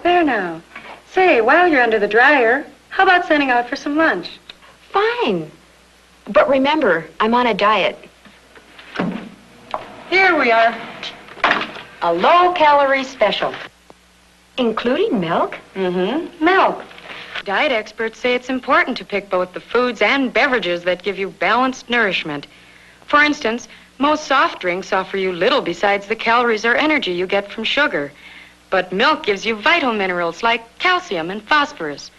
There now. Say, while you're under the dryer, how about sending out for some lunch? Fine. But remember, I'm on a diet. Here we are. A low-calorie special. Including milk? Mm-hmm. Milk. Diet experts say it's important to pick both the foods and beverages that give you balanced nourishment. For instance, most soft drinks offer you little besides the calories or energy you get from sugar. But milk gives you vital minerals like calcium and phosphorus.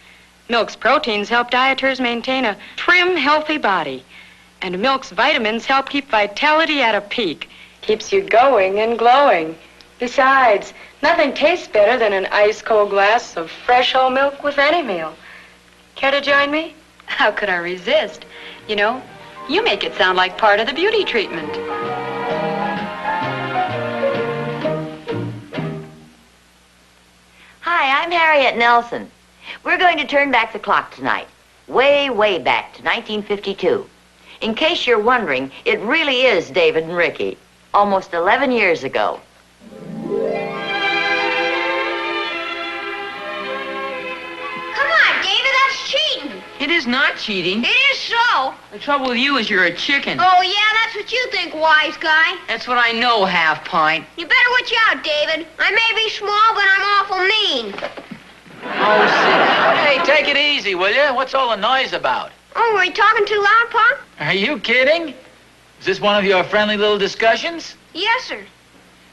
Milk's proteins help dieters maintain a trim, healthy body. And milk's vitamins help keep vitality at a peak. Keeps you going and glowing. Besides, nothing tastes better than an ice-cold glass of fresh whole milk with any meal. Care to join me? How could I resist? You know, you make it sound like part of the beauty treatment. Hi, I'm Harriet Nelson. We're going to turn back the clock tonight. Way, way back to 1952. In case you're wondering, it really is David and Ricky. Almost 11 years ago. Come on, David, that's cheating. It is not cheating. It is so. The trouble with you is you're a chicken. Oh, yeah, that's what you think, wise guy. That's what I know, half pint. You better watch out, David. I may be small, but I'm awful mean. Oh, sit down. Hey, take it easy, will you? What's all the noise about? Oh, were you talking too loud, Pa? Are you kidding? Is this one of your friendly little discussions? Yes, sir.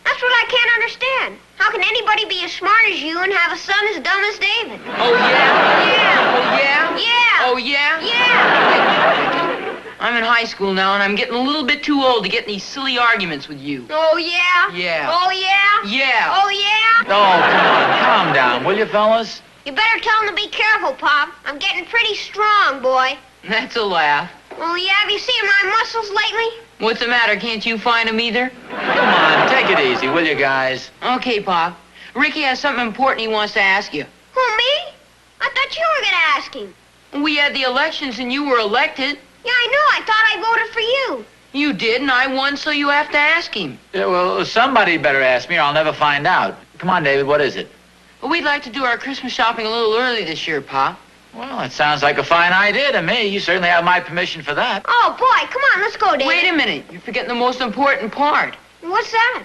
That's what I can't understand. How can anybody be as smart as you and have a son as dumb as David? Oh, yeah? Yeah. Oh, yeah? Yeah. Oh, yeah? Yeah. I'm in high school now, and I'm getting a little bit too old to get in these silly arguments with you. Oh, yeah? Yeah. Oh, yeah? Yeah. Oh, yeah? Oh, come on, calm down, will you, fellas? You better tell him to be careful, Pop. I'm getting pretty strong, boy. That's a laugh. Oh, yeah? Have you seen my muscles lately? What's the matter? Can't you find them either? Come on, take it easy, will you, guys? Okay, Pop. Ricky has something important he wants to ask you. Who, me? I thought you were going to ask him. We had the elections and you were elected. Yeah, I know. I thought I voted for you. You did, and I won, so you have to ask him. Yeah, well, somebody better ask me or I'll never find out. Come on, David, what is it? Well, we'd like to do our Christmas shopping a little early this year, Pop. Well, that sounds like a fine idea to me. You certainly have my permission for that. Oh, boy. Come on, let's go, David. Wait a minute. You're forgetting the most important part. What's that?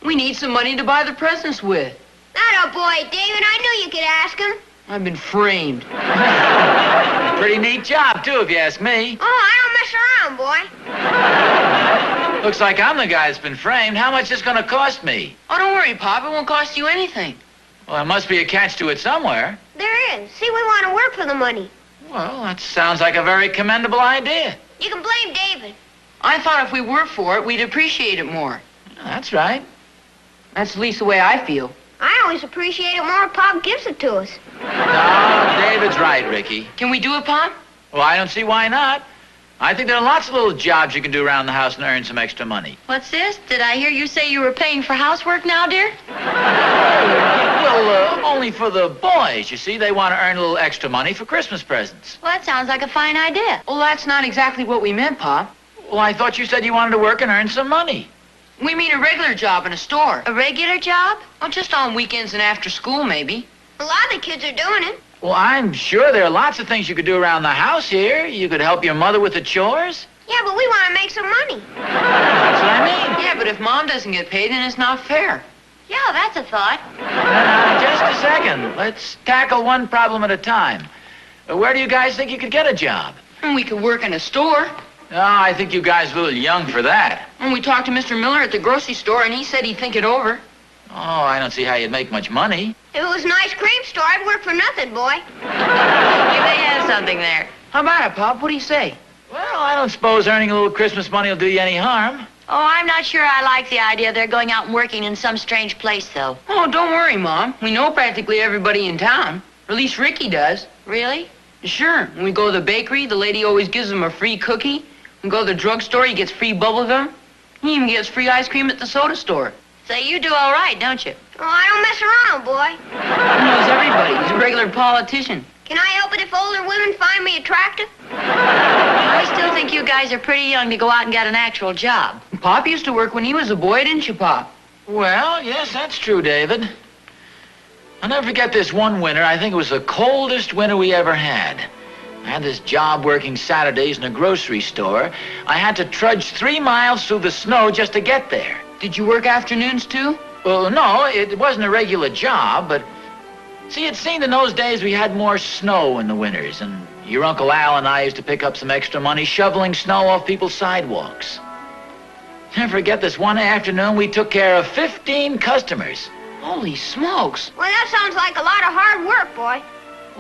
We need some money to buy the presents with. That boy, David. I knew you could ask him. I've been framed. Pretty neat job, too, if you ask me. Oh, I don't mess around, boy. Looks like I'm the guy that's been framed. How much is this going to cost me? Oh, don't worry, Pop. It won't cost you anything. Well, there must be a catch to it somewhere. There is. See, we want to work for the money. Well, that sounds like a very commendable idea. You can blame David. I thought if we worked for it, we'd appreciate it more. That's right. That's at least the way I feel. I always appreciate it more if Pop gives it to us. No, David's right, Ricky. Can we do it, Pop? Well, I don't see why not. I think there are lots of little jobs you can do around the house and earn some extra money. What's this? Did I hear you say you were paying for housework now, dear? Well, only for the boys. You see, they want to earn a little extra money for Christmas presents. Well, that sounds like a fine idea. Well, that's not exactly what we meant, Pop. Well, I thought you said you wanted to work and earn some money. We mean a regular job in a store. A regular job? Oh, just on weekends and after school, maybe. A lot of the kids are doing it. Well, I'm sure there are lots of things you could do around the house here. You could help your mother with the chores. Yeah, but we want to make some money. That's what I mean. Yeah, but if Mom doesn't get paid, then it's not fair. Yeah, that's a thought. Just a second. Let's tackle one problem at a time. Where do you guys think you could get a job? And we could work in a store. Oh, I think you guys are a little young for that. And we talked to Mr. Miller at the grocery store, and he said he'd think it over. Oh, I don't see how you'd make much money. If it was an ice cream store, I'd work for nothing, boy. You may have something there. How about it, Pop? What do you say? Well, I don't suppose earning a little Christmas money will do you any harm. Oh, I'm not sure I like the idea they're going out and working in some strange place, though. Oh, don't worry, Mom. We know practically everybody in town. Or at least Ricky does. Really? Sure. When we go to the bakery, the lady always gives him a free cookie. When we go to the drugstore, he gets free bubble gum. He even gets free ice cream at the soda store. Say, you do all right, don't you? Oh, I don't mess around, boy. He knows everybody. He's a regular politician. Can I help it if older women find me attractive? I still think you guys are pretty young to go out and get an actual job. Pop used to work when he was a boy, didn't you, Pop? Well, yes, that's true, David. I'll never forget this one winter. I think it was the coldest winter we ever had. I had this job working Saturdays in a grocery store. I had to trudge 3 miles through the snow just to get there. Did you work afternoons, too? Well, no, it wasn't a regular job, but... See, it seemed in those days we had more snow in the winters, and your Uncle Al and I used to pick up some extra money shoveling snow off people's sidewalks. Never forget this one afternoon we took care of 15 customers. Holy smokes. Well, that sounds like a lot of hard work, boy.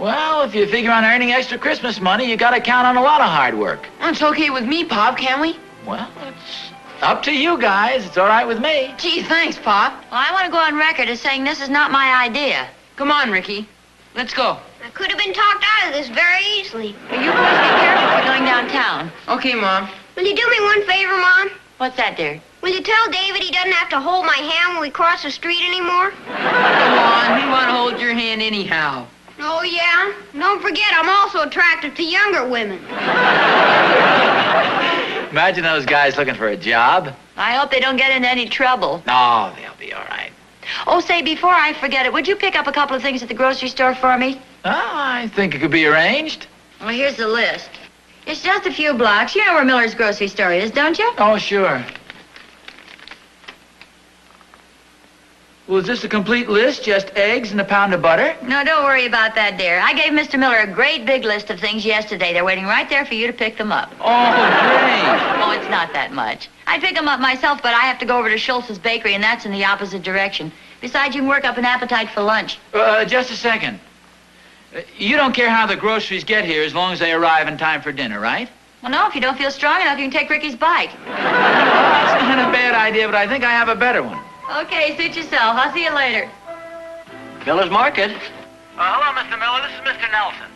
Well, if you figure on earning extra Christmas money, you gotta count on a lot of hard work. It's okay with me, Pop, can't we? Well, it's up to you guys. It's all right with me. Gee, thanks, Pop. Well, I want to go on record as saying this is not my idea. Come on, Ricky. Let's go. I could have been talked out of this very easily. But you boys be careful if you're going downtown. Okay, Mom. Will you do me one favor, Mom? What's that, dear? Will you tell David he doesn't have to hold my hand when we cross the street anymore? Come on, we want to hold your hand anyhow. Oh, yeah? Don't forget, I'm also attracted to younger women. Imagine those guys looking for a job. I hope they don't get into any trouble. No, they'll be all right. Oh, say, before I forget it, would you pick up a couple of things at the grocery store for me? Oh, I think it could be arranged. Well, here's the list. It's just a few blocks. You know where Miller's grocery store is, don't you? Oh, sure. Well, is this a complete list? Just eggs and a pound of butter? No, don't worry about that, dear. I gave Mr. Miller a great big list of things yesterday. They're waiting right there for you to pick them up. Oh, great. Oh, it's not that much. I'd pick them up myself, but I have to go over to Schultz's bakery, and that's in the opposite direction. Besides, you can work up an appetite for lunch. Just a second. You don't care how the groceries get here as long as they arrive in time for dinner, right? Well, no, if you don't feel strong enough, you can take Ricky's bike. Well, that's not a bad idea, but I think I have a better one. Okay, suit yourself. I'll see you later. Miller's Market. Hello, Mr. Miller. This is Mr. Nelson.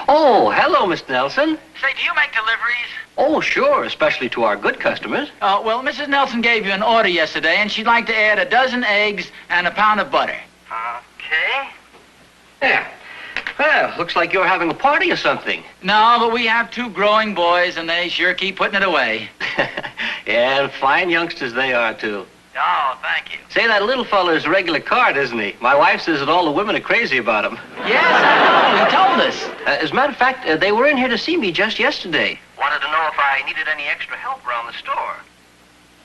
Oh, hello, Mr. Nelson. Say, do you make deliveries? Oh, sure, especially to our good customers. Well, Mrs. Nelson gave you an order yesterday, and she'd like to add a dozen eggs and a pound of butter. Okay. Yeah. Well, looks like you're having a party or something. No, but we have 2 growing boys, and they sure keep putting it away. Yeah, and fine youngsters they are, too. Oh, thank you. Say, that little fella's a regular card, isn't he? My wife says that all the women are crazy about him. Yes, I know. He told us. As a matter of fact, they were in here to see me just yesterday. Wanted to know if I needed any extra help around the store.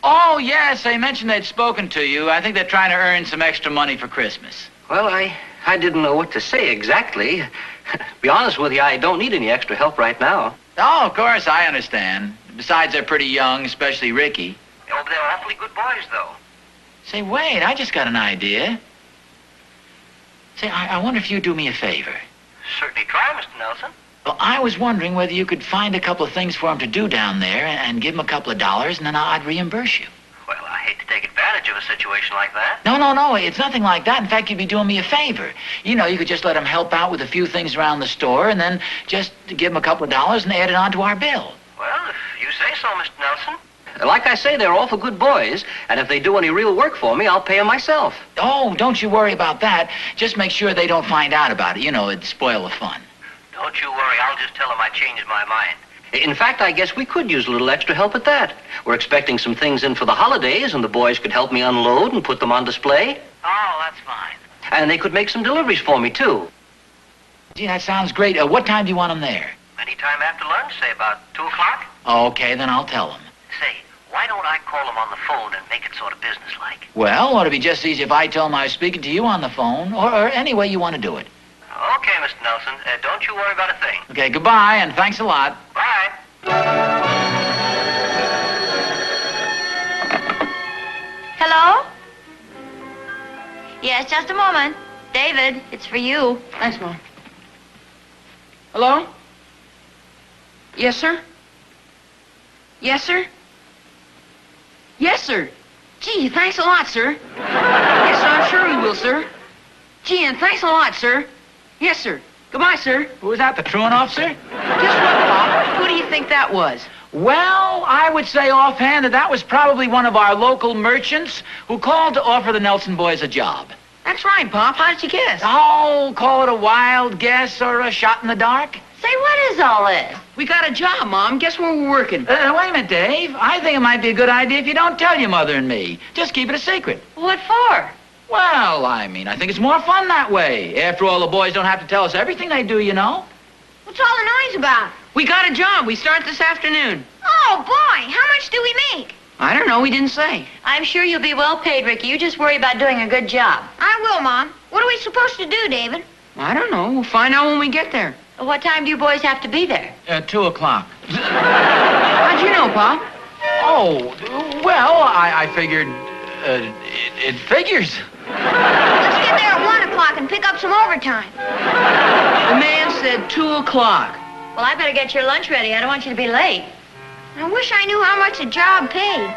Oh, yes, they mentioned they'd spoken to you. I think they're trying to earn some extra money for Christmas. Well, I didn't know what to say exactly. Be honest with you, I don't need any extra help right now. Oh, of course, I understand. Besides, they're pretty young, especially Ricky. Oh, they're awfully good boys, though. Say, wait, I just got an idea. Say, I wonder if you'd do me a favor. Certainly try, Mr. Nelson. Well, I was wondering whether you could find a couple of things for him to do down there and give him a couple of dollars, and then I'd reimburse you. Well, I hate to take advantage of a situation like that. No, it's nothing like that. In fact, you'd be doing me a favor. You know, you could just let him help out with a few things around the store, and then just give him a couple of dollars and add it on to our bill. Well, if you say so, Mr. Nelson. Like I say, they're awful good boys, and if they do any real work for me, I'll pay them myself. Oh, don't you worry about that. Just make sure they don't find out about it. You know, it'd spoil the fun. Don't you worry, I'll just tell them I changed my mind. In fact, I guess we could use a little extra help at that. We're expecting some things in for the holidays, and the boys could help me unload and put them on display. Oh, that's fine. And they could make some deliveries for me, too. Gee, that sounds great. What time do you want them there? Anytime after lunch, say about 2 o'clock. Okay, then I'll tell them. Say, why don't I call them on the phone and make it sort of businesslike? Well, ought to be just as easy if I tell them I was speaking to you on the phone, or any way you want to do it. Okay, Mr. Nelson. Don't you worry about a thing. Okay, goodbye, and thanks a lot. Bye. Hello? Yes, just a moment. David, it's for you. Thanks, Mom. Hello? Yes, sir? Yes, sir? Yes, sir. Gee, thanks a lot, sir. Yes, sir, I'm sure we will, sir. Gee, and thanks a lot, sir. Yes, sir. Goodbye, sir. Who was that, the truant officer? Guess what, Pop? Who do you think that was? Well, I would say offhand that was probably one of our local merchants who called to offer the Nelson boys a job. That's right, Pop. How did you guess? Oh, call it a wild guess or a shot in the dark. Say, what is all this? We got a job, Mom. Guess where we're working? Wait a minute, Dave. I think it might be a good idea if you don't tell your mother and me. Just keep it a secret. What for? Well, Well, I mean, I think it's more fun that way. After all, the boys don't have to tell us everything they do, you know. What's all the noise about? We got a job. We start this afternoon. Oh, boy, how much do we make? I don't know. We didn't say. I'm sure you'll be well paid, Ricky. You just worry about doing a good job. I will, Mom. What are we supposed to do, David? I don't know. We'll find out when we get there. What time do you boys have to be there? 2 o'clock. How'd you know, Pop? Oh, well, I figured, it figures. Let's get there at 1 o'clock and pick up some overtime. The man said 2 o'clock. Well, I better get your lunch ready. I don't want you to be late. I wish I knew how much the job paid.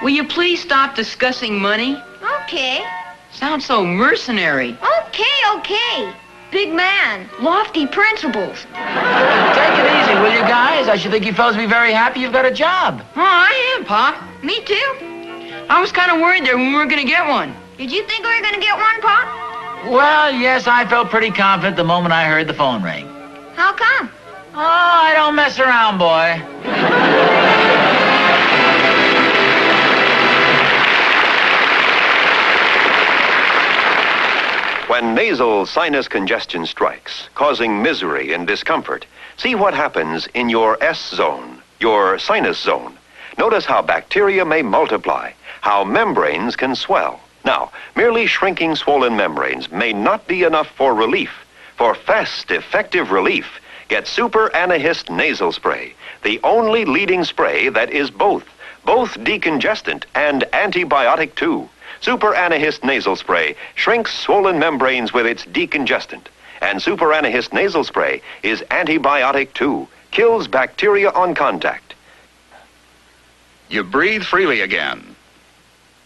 Will you please stop discussing money? Okay. Sounds so mercenary. Okay. Big man, lofty principles. Take it easy, will you, guys? I should think you fellas be very happy you've got a job. Oh, I am, Pop. Me too. I was kind of worried there when we were going to get one. Did you think we were going to get one, Pop? Well, yes, I felt pretty confident the moment I heard the phone ring. How come? Oh, I don't mess around, boy. When nasal sinus congestion strikes, causing misery and discomfort, see what happens in your S zone, your sinus zone. Notice how bacteria may multiply, how membranes can swell. Now, merely shrinking swollen membranes may not be enough for relief. For fast, effective relief, get Super Anahist Nasal Spray, the only leading spray that is both decongestant and antibiotic too. Super Anahist Nasal Spray shrinks swollen membranes with its decongestant. And Super Anahist Nasal Spray is antibiotic too, kills bacteria on contact. You breathe freely again.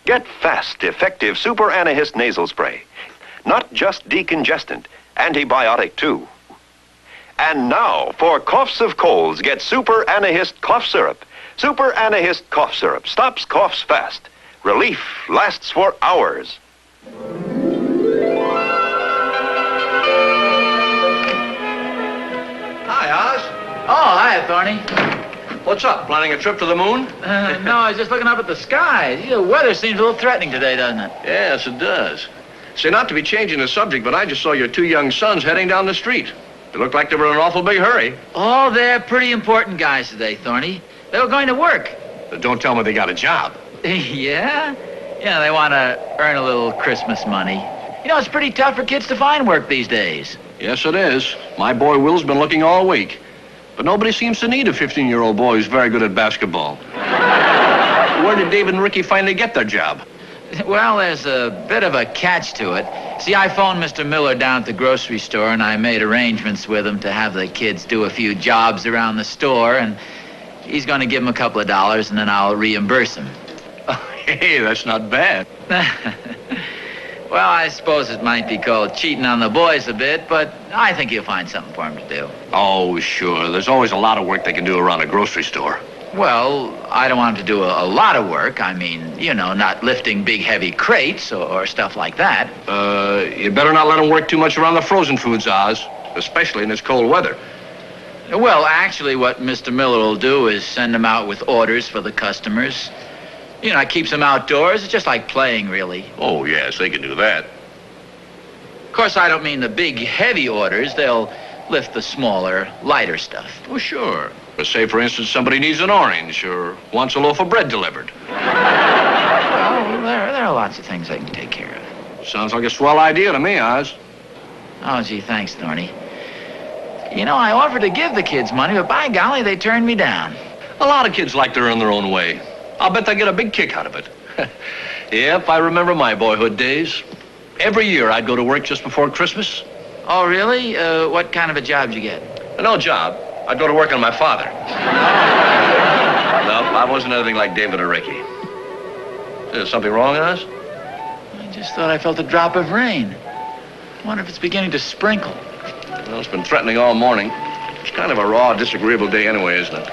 Get fast, effective Super Anahist Nasal Spray. Not just decongestant, antibiotic too. And now, for coughs of colds, get Super Anahist Cough Syrup. Super Anahist Cough Syrup stops coughs fast. Relief lasts for hours. Hi, Oz. Oh, hiya, Thorny. What's up? Planning a trip to the moon? No, I was just looking up at the sky. The weather seems a little threatening today, doesn't it? Yes, it does. Say, not to be changing the subject, but I just saw your 2 young sons heading down the street. They looked like they were in an awful big hurry. Oh, they're pretty important guys today, Thorny. They were going to work. But don't tell me they got a job. Yeah? Yeah, they want to earn a little Christmas money. You know, it's pretty tough for kids to find work these days. Yes, it is. My boy Will's been looking all week. But nobody seems to need a 15-year-old boy who's very good at basketball. Where did David and Ricky finally get their job? Well, there's a bit of a catch to it. See, I phoned Mr. Miller down at the grocery store, and I made arrangements with him to have the kids do a few jobs around the store, and he's going to give them a couple of dollars, and then I'll reimburse him. Hey, that's not bad. Well, I suppose it might be called cheating on the boys a bit, but I think you'll find something for him to do. Oh, sure. There's always a lot of work they can do around a grocery store. Well, I don't want him to do a lot of work. I mean, you know, not lifting big, heavy crates or stuff like that. You better not let him work too much around the frozen foods, Oz, especially in this cold weather. Well, actually, what Mr. Miller will do is send them out with orders for the customers. You know, it keeps them outdoors. It's just like playing, really. Oh, yes, they can do that. Of course, I don't mean the big, heavy orders. They'll lift the smaller, lighter stuff. Oh, sure. But say, for instance, somebody needs an orange or wants a loaf of bread delivered. Well, there are lots of things I can take care of. Sounds like a swell idea to me, Oz. Oh, gee, thanks, Thorny. You know, I offered to give the kids money, but by golly, they turned me down. A lot of kids like to earn their own way. I'll bet they get a big kick out of it. Yep, I remember my boyhood days. Every year I'd go to work just before Christmas. Oh, really? What kind of a job did you get? No job. I'd go to work on my father. No, I wasn't anything like David or Ricky. Is there something wrong, Oz? I just thought I felt a drop of rain. I wonder if it's beginning to sprinkle. Well, it's been threatening all morning. It's kind of a raw, disagreeable day anyway, isn't it?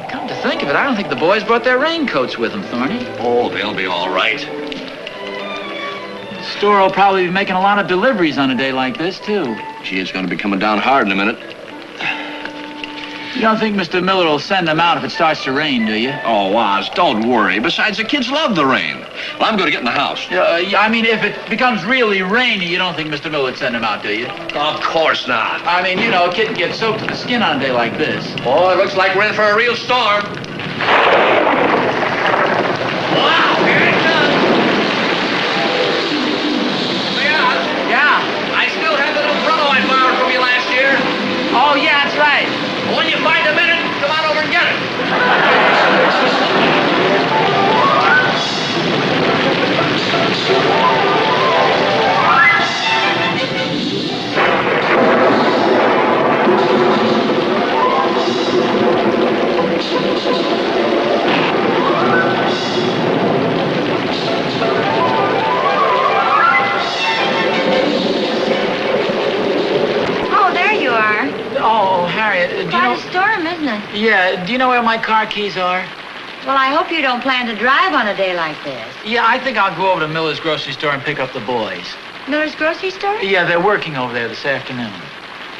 Come to think of it, I don't think the boys brought their raincoats with them, Thorny. Oh, they'll be all right. The store will probably be making a lot of deliveries on a day like this, too. Gee, it's going to be coming down hard in a minute. You don't think Mr. Miller will send them out if it starts to rain, do you? Oh, Oz, don't worry. Besides, the kids love the rain. Well, I'm going to get in the house. I mean, if it becomes really rainy, you don't think Mr. Miller would send him out, do you? Of course not. I mean, you know, a kid can get soaked to the skin on a day like this. Oh, it looks like we're in for a real storm. Wow, here it comes. Yeah. I still have that umbrella I borrowed from you last year. Oh, yeah, that's right. When you find a minute, come on over and get it. Oh, there you are. Oh, Harriet, do you Quite know... a storm, isn't it? Yeah, do you know where my car keys are? Well, I hope you don't plan to drive on a day like this. Yeah, I think I'll go over to Miller's grocery store and pick up the boys. Miller's grocery store? Yeah, they're working over there this afternoon.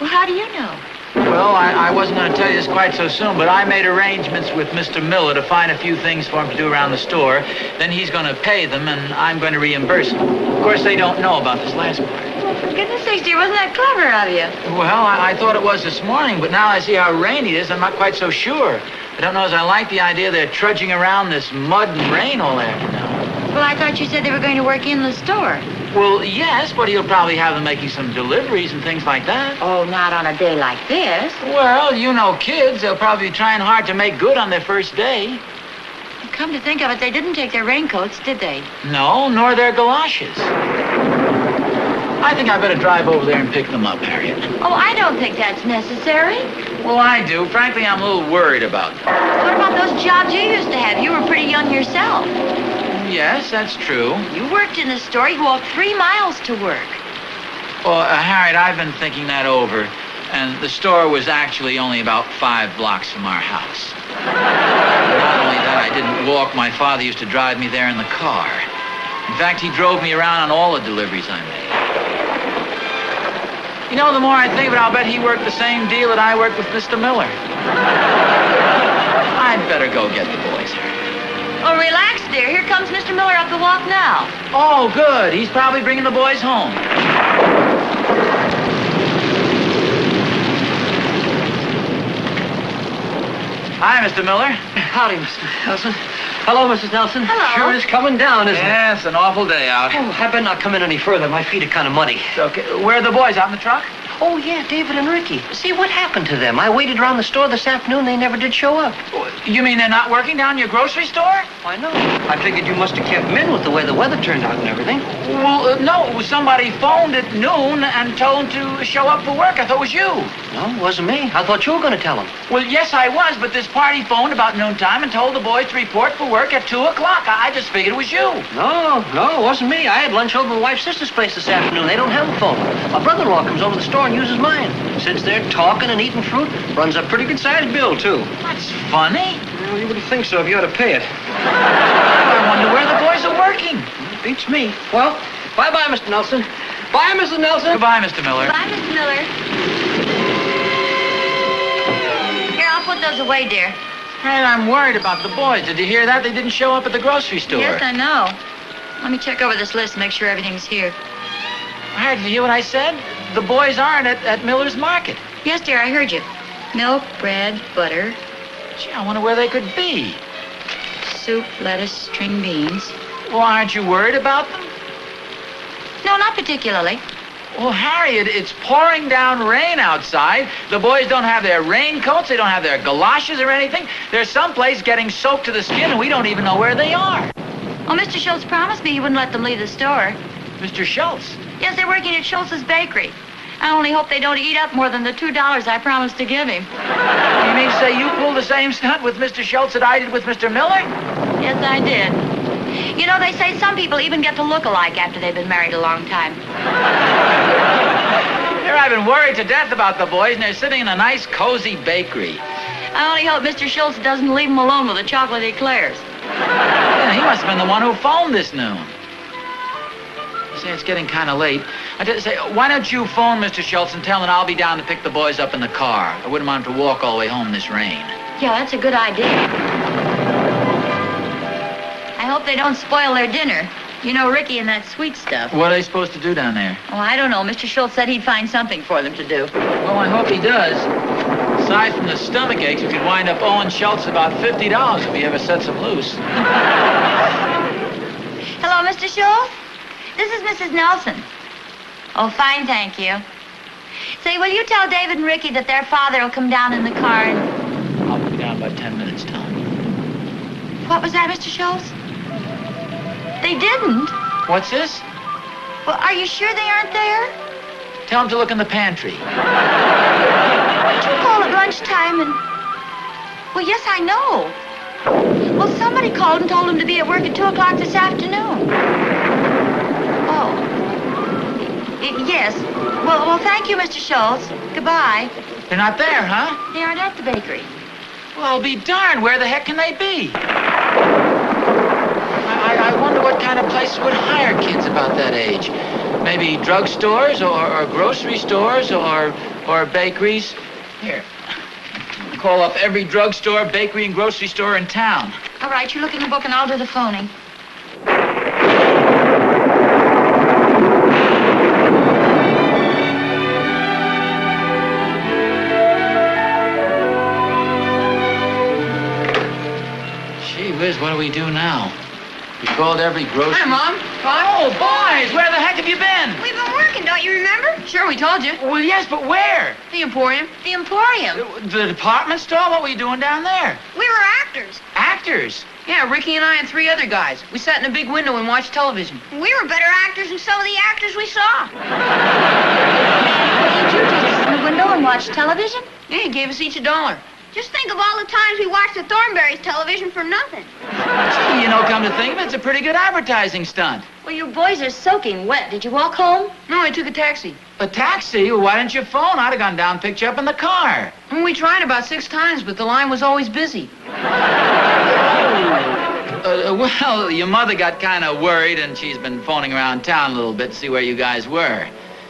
Well, how do you know? Well, I wasn't going to tell you this quite so soon, but I made arrangements with Mr. Miller to find a few things for him to do around the store. Then he's going to pay them, and I'm going to reimburse him. Of course, they don't know about this last part. For goodness sakes, dear, wasn't that clever of you? Well, I thought it was this morning, but now I see how rainy it is, I'm not quite so sure. I don't know as I like the idea they're trudging around this mud and rain all afternoon. Well, I thought you said they were going to work in the store. Well, yes, but he'll probably have them making some deliveries and things like that. Oh, not on a day like this. Well, you know kids, they'll probably be trying hard to make good on their first day. Come to think of it, they didn't take their raincoats, did they? No, nor their galoshes. I think I better drive over there and pick them up, Harriet. Oh, I don't think that's necessary. Well, I do. Frankly, I'm a little worried about them. What about those jobs you used to have? You were pretty young yourself. Yes, that's true. You worked in the store. You walked 3 miles to work. Well, Harriet, I've been thinking that over, and the store was actually only about 5 blocks from our house. Not only that, I didn't walk. My father used to drive me there in the car. In fact, he drove me around on all the deliveries I made. You know, the more I think of it, I'll bet he worked the same deal that I worked with Mr. Miller. I'd better go get the boys, Harriet. Oh, relax, dear. Here comes Mr. Miller up the walk now. Oh, good. He's probably bringing the boys home. Hi, Mr. Miller. Howdy, Mr. Nelson. Hello, Mrs. Nelson. Hello. Sure is coming down, isn't it? Yes, an awful day out. Oh, I better not come in any further. My feet are kind of muddy. Okay, where are the boys? Out in the truck? Oh, yeah, David and Ricky. See, what happened to them? I waited around the store this afternoon. They never did show up. You mean they're not working down your grocery store? I know. I figured you must have kept them in with the way the weather turned out and everything. Well, no. Somebody phoned at noon and told them to show up for work. I thought it was you. No, it wasn't me. I thought you were going to tell them. Well, yes, I was, but this party phoned about noontime and told the boys to report for work at 2 o'clock. I just figured it was you. No, it wasn't me. I had lunch over at my wife's sister's place this afternoon. They don't have a phone. My brother-in-law comes over to the store and uses mine. Sits there talking and eating fruit. Runs a pretty good-sized bill, too. That's funny. Well, you wouldn't think so if you had to pay it. I wonder where the boys are working. Beats me. Well, bye-bye, Mr. Nelson. Bye, Mrs. Nelson. Goodbye, Mr. Miller. Bye, Mr. Miller. Here, I'll put those away, dear. Hey, I'm worried about the boys. Did you hear that? They didn't show up at the grocery store. Yes, I know. Let me check over this list and make sure everything's here. Harriet, did you hear what I said? The boys aren't at Miller's Market. Yes, dear, I heard you. Milk, bread, butter, Gee, I wonder where they could be. soup, lettuce, string beans. Well, aren't you worried about them? No, not particularly. Well, Harriet, it's pouring down rain outside. The boys don't have their raincoats. They don't have their galoshes or anything. They're someplace getting soaked to the skin, and we don't even know where they are. Well, Mr. Schultz promised me he wouldn't let them leave the store. Mr. Schultz. Yes, they're working at Schultz's bakery. I only hope they don't eat up more than the $2 I promised to give him. You mean to say you pulled the same stunt with Mr. Schultz that I did with Mr. Miller? Yes, I did. You know, they say some people even get to look alike after they've been married a long time. Here I've been worried to death about the boys, and they're sitting in a nice, cozy bakery. I only hope Mr. Schultz doesn't leave them alone with the chocolate eclairs. Yeah, he must have been the one who phoned this noon. Say, it's getting kind of late. I just say, why don't you phone Mr. Schultz and tell him I'll be down to pick the boys up in the car. I wouldn't want him to walk all the way home in this rain. Yeah, that's a good idea. I hope hope they don't spoil their dinner. You know Ricky and that sweet stuff. What are they supposed to do down there? Oh, I don't know. Mr. Schultz said he'd find something for them to do. Well, I hope he does. Aside from the stomach aches, we could wind up owing Schultz about $50 if he ever sets them loose. Hello, Mr. Schultz? This is Mrs. Nelson. Oh, fine, thank you. Say, will you tell David and Ricky that their father will come down in the car and... I'll be down about 10 minutes, Tom. What was that, Mr. Schultz? They didn't? What's this? Well, are you sure they aren't there? Tell him to look in the pantry. Did you call at lunchtime and... Well, yes, I know. Well, somebody called and told him to be at work at 2 o'clock this afternoon. Oh. Yes. Well, thank you, Mr. Schultz. Goodbye. They're not there, huh? They aren't at the bakery. Well, I'll be darned. Where the heck can they be? I wonder what kind of place would hire kids about that age. Maybe drugstores or grocery stores or bakeries. Here. Call up every drugstore, bakery, and grocery store in town. All right, you look in the book and I'll do the phoning. Gee whiz, what do we do now? We called every grocery... Hi, Mom. Oh, boys, where the heck have you been? We've been working, don't you remember? Sure, we told you. Well, yes, but where? The Emporium. The Emporium. The department store? What were you doing down there? We were actors. Actors? Yeah, Ricky and I and 3 other guys. We sat in a big window and watched television. We were better actors than some of the actors we saw. Did you just sit in the window and watch television? Yeah, he gave us each $1. Just think of all the times we watched the Thornberrys television for nothing. Gee, you know, come to think of it, it's a pretty good advertising stunt. Well, you boys are soaking wet. Did you walk home? No, I took a taxi. A taxi? Well, why didn't you phone? I'd have gone down and picked you up in the car. And we tried about 6 times, but the line was always busy. Well, your mother got kind of worried, and she's been phoning around town a little bit to see where you guys were.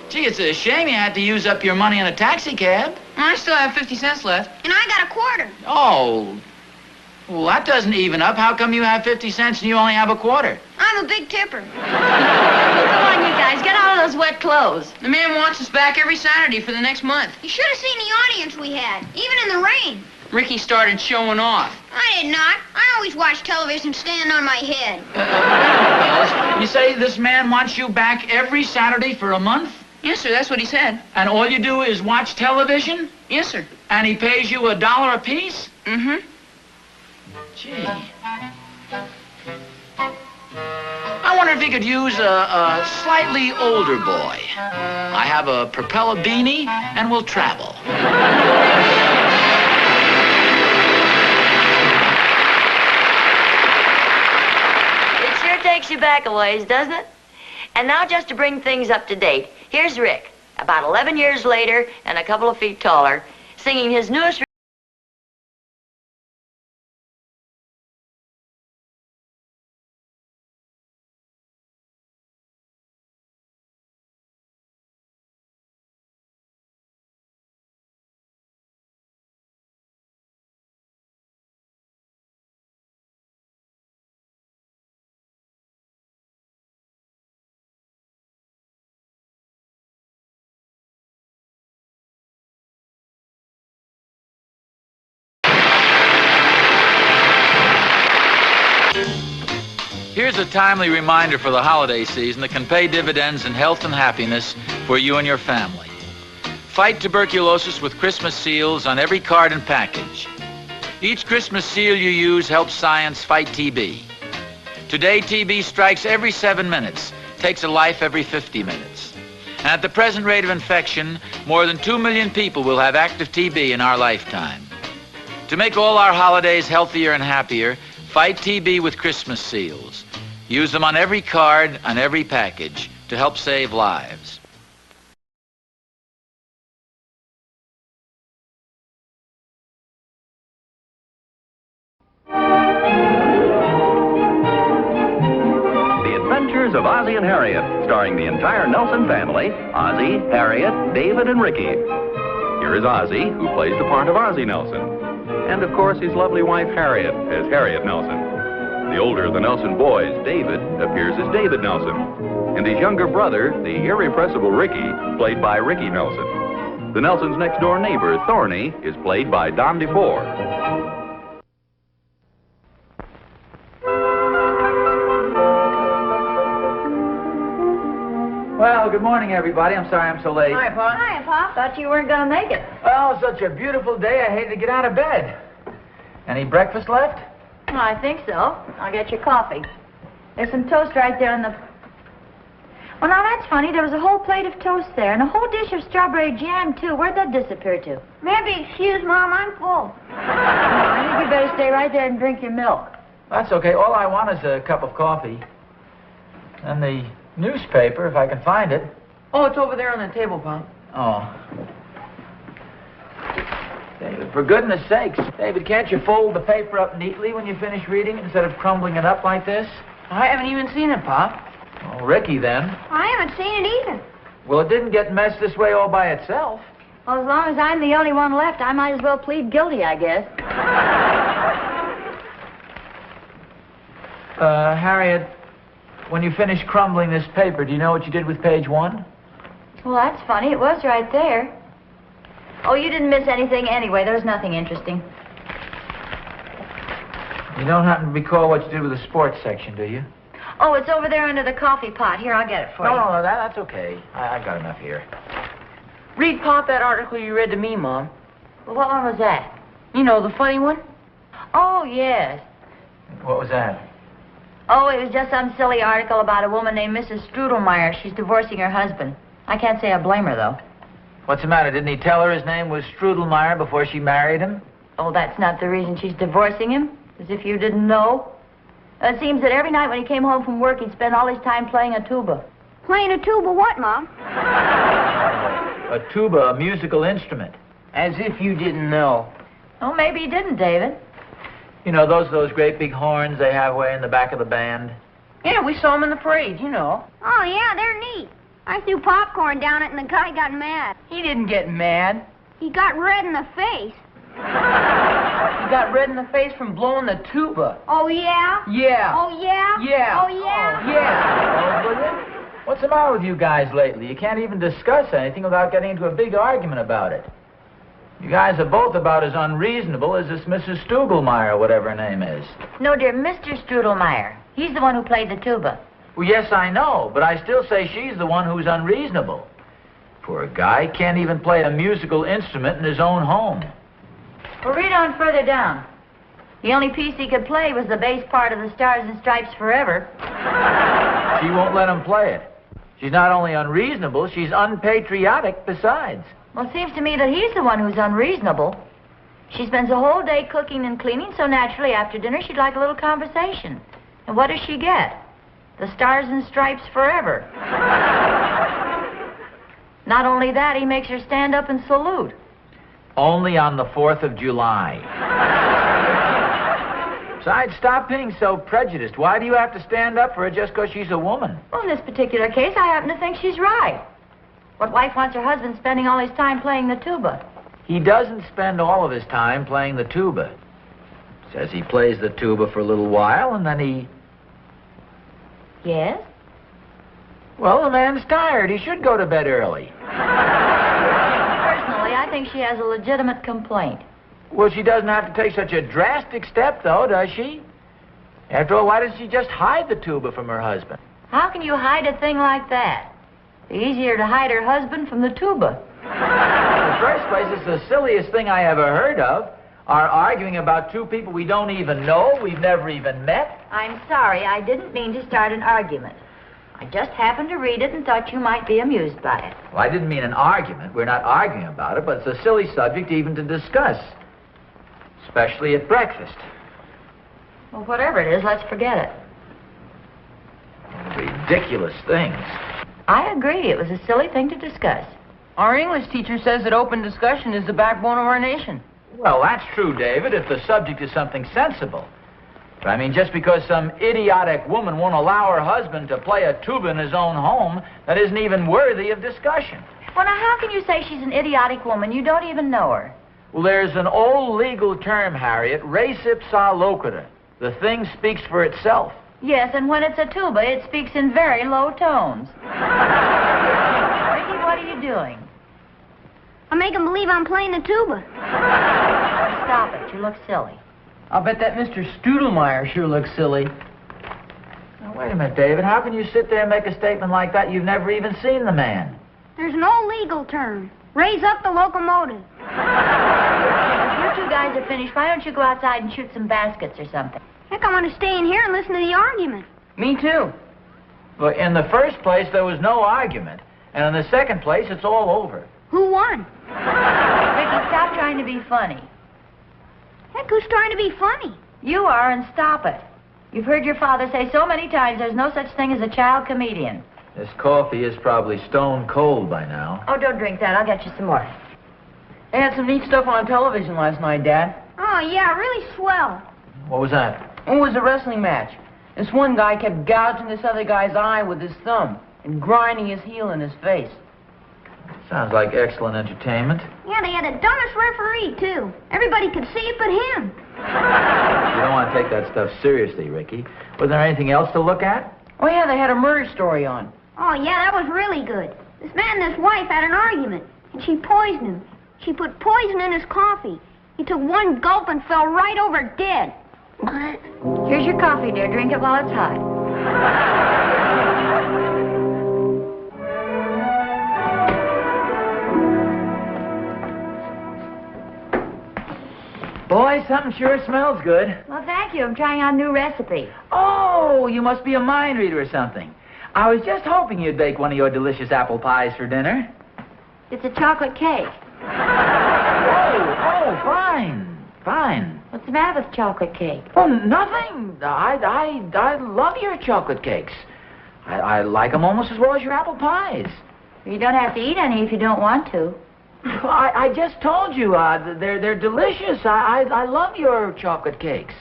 Gee, it's a shame you had to use up your money in a taxi cab. I still have 50 cents left. And I got a quarter. Oh, well, that doesn't even up. How come you have 50 cents and you only have a quarter? I'm a big tipper. Come on, you guys. Get out of those wet clothes. The man wants us back every Saturday for the next month. You should have seen the audience we had, even in the rain. Ricky started showing off. I did not. I always watch television standing on my head. You say this man wants you back every Saturday for a month? Yes, sir, that's what he said. And all you do is watch television? Yes, sir. And he pays you $1 apiece? Mm-hmm. Gee. I wonder if he could use a slightly older boy. I have a propeller beanie, and we'll travel. It sure takes you back a ways, doesn't it? And now, just to bring things up to date, here's Rick, about 11 years later and a couple of feet taller, singing his newest... Here's a timely reminder for the holiday season that can pay dividends in health and happiness for you and your family. Fight tuberculosis with Christmas seals on every card and package. Each Christmas seal you use helps science fight TB. Today, TB strikes every 7 minutes, takes a life every 50 minutes. And at the present rate of infection, more than 2 million people will have active TB in our lifetime. To make all our holidays healthier and happier, fight TB with Christmas seals. Use them on every card, on every package, to help save lives. The Adventures of Ozzie and Harriet, starring the entire Nelson family, Ozzie, Harriet, David, and Ricky. Here is Ozzie, who plays the part of Ozzie Nelson. And, of course, his lovely wife, Harriet, as Harriet Nelson. The older of the Nelson boys, David, appears as David Nelson. And his younger brother, the irrepressible Ricky, played by Ricky Nelson. The Nelsons' next-door neighbor, Thorny, is played by Don DeFore. Well, good morning, everybody. I'm sorry I'm so late. Hi, Pop. Hi, Pop. Thought you weren't going to make it. Well, such a beautiful day, I hated to get out of bed. Any breakfast left? Well, I think so. I'll get your coffee. There's some toast right there in the... Well, now, that's funny. There was a whole plate of toast there and a whole dish of strawberry jam, too. Where'd that disappear to? Maybe excuse, Mom, I'm full. No, I think you better stay right there and drink your milk. That's okay. All I want is a cup of coffee. And the newspaper, if I can find it. Oh, it's over there on the table, Pop. Oh. David, for goodness sakes. David, can't you fold the paper up neatly when you finish reading it instead of crumbling it up like this? I haven't even seen it, Pop. Oh, Ricky, then. I haven't seen it either. Well, it didn't get messed this way all by itself. Well, as long as I'm the only one left, I might as well plead guilty, I guess. Harriet, when you finish crumbling this paper, do you know what you did with page 1? Well, that's funny. It was right there. Oh, you didn't miss anything anyway. There was nothing interesting. You don't happen to recall what you did with the sports section, do you? Oh, it's over there under the coffee pot. Here, I'll get it for you. No, that's okay. I've got enough here. Read Pop that article you read to me, Mom. Well, what one was that? You know, the funny one? Oh, yes. What was that? Oh, it was just some silly article about a woman named Mrs. Strudelmeyer. She's divorcing her husband. I can't say I blame her, though. What's the matter? Didn't he tell her his name was Strudelmeyer before she married him? Oh, that's not the reason she's divorcing him? As if you didn't know. It seems that every night when he came home from work, he'd spend all his time playing a tuba. Playing a tuba what, Mom? A tuba, a musical instrument. As if you didn't know. Oh, maybe he didn't, David. You know, those great big horns they have way in the back of the band? Yeah, we saw him in the parade, you know. Oh, yeah, they're neat. I threw popcorn down it and the guy got mad. He didn't get mad. He got red in the face. He got red in the face from blowing the tuba. Oh, yeah? Yeah. Oh, yeah? Yeah. Oh, yeah? Oh, yeah. Oh, will you? What's the matter with you guys lately? You can't even discuss anything without getting into a big argument about it. You guys are both about as unreasonable as this Mrs. Strudelmeyer, or whatever her name is. No, dear, Mr. Strudelmeyer. He's the one who played the tuba. Well, yes, I know, but I still say she's the one who's unreasonable. Poor guy can't even play a musical instrument in his own home. Well, read on further down. The only piece he could play was the bass part of the Stars and Stripes Forever. She won't let him play it. She's not only unreasonable, she's unpatriotic besides. Well, it seems to me that he's the one who's unreasonable. She spends the whole day cooking and cleaning, so naturally after dinner she'd like a little conversation. And what does she get? The Stars and Stripes Forever. Not only that, he makes her stand up and salute. Only on the 4th of July. Besides, stop being so prejudiced. Why do you have to stand up for her just because she's a woman? Well, in this particular case, I happen to think she's right. What wife wants her husband spending all his time playing the tuba? He doesn't spend all of his time playing the tuba. Says he plays the tuba for a little while, and then he... Yes? Well, the man's tired. He should go to bed early. Personally, I think she has a legitimate complaint. Well, she doesn't have to take such a drastic step, though, does she? After all, why doesn't she just hide the tuba from her husband? How can you hide a thing like that? It's easier to hide her husband from the tuba. In the first place, it's the silliest thing I ever heard of. Our arguing about two people we don't even know, we've never even met. I'm sorry, I didn't mean to start an argument. I just happened to read it and thought you might be amused by it. Well, I didn't mean an argument. We're not arguing about it, but it's a silly subject even to discuss. Especially at breakfast. Well, whatever it is, let's forget it. Ridiculous things. I agree. It was a silly thing to discuss. Our English teacher says that open discussion is the backbone of our nation. Well, that's true, David, if the subject is something sensible. But I mean, just because some idiotic woman won't allow her husband to play a tuba in his own home, that isn't even worthy of discussion. Well, now, how can you say she's an idiotic woman? You don't even know her. Well, there's an old legal term, Harriet, res ipsa loquitur. The thing speaks for itself. Yes, and when it's a tuba, it speaks in very low tones. Ricky, what are you doing? I make him believe I'm playing the tuba. Stop it. You look silly. I'll bet that Mr. Studelmeyer sure looks silly. Now, wait a minute, David. How can you sit there and make a statement like that? You've never even seen the man. There's no legal term. Raise up the locomotive. If you two guys are finished, why don't you go outside and shoot some baskets or something? Heck, I want to stay in here and listen to the argument. Me too. But in the first place, there was no argument. And in the second place, it's all over. Who won? Ricky, stop trying to be funny. Heck, who's trying to be funny? You are, and stop it. You've heard your father say so many times there's no such thing as a child comedian. This coffee is probably stone cold by now. Oh, don't drink that. I'll get you some more. They had some neat stuff on television last night, Dad. Oh, yeah, really swell. What was that? It was a wrestling match. This one guy kept gouging this other guy's eye with his thumb and grinding his heel in his face. Sounds like excellent entertainment. Yeah, they had the dumbest referee, too. Everybody could see it but him. You don't want to take that stuff seriously, Ricky. Was there anything else to look at? Oh, yeah, they had a murder story on. Oh, yeah, that was really good. This man and his wife had an argument, and she poisoned him. She put poison in his coffee. He took one gulp and fell right over dead. Here's your coffee, dear. Drink it while it's hot. Boy, something sure smells good. Well, thank you. I'm trying out a new recipe. Oh, you must be a mind reader or something. I was just hoping you'd bake one of your delicious apple pies for dinner. It's a chocolate cake. Oh, fine. What's the matter with chocolate cake? Oh, nothing. I love your chocolate cakes. I like them almost as well as your apple pies. You don't have to eat any if you don't want to. I just told you, they're delicious. I love your chocolate cakes.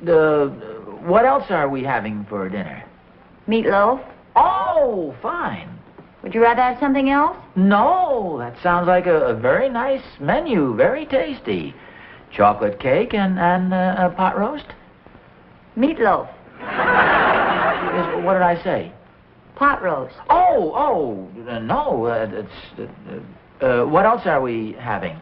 What else are we having for dinner? Meatloaf? Oh, fine. Would you rather have something else? No, that sounds like a very nice menu, very tasty. Chocolate cake and a pot roast? Meatloaf. What did I say? Pot roast. Oh, no, what else are we having?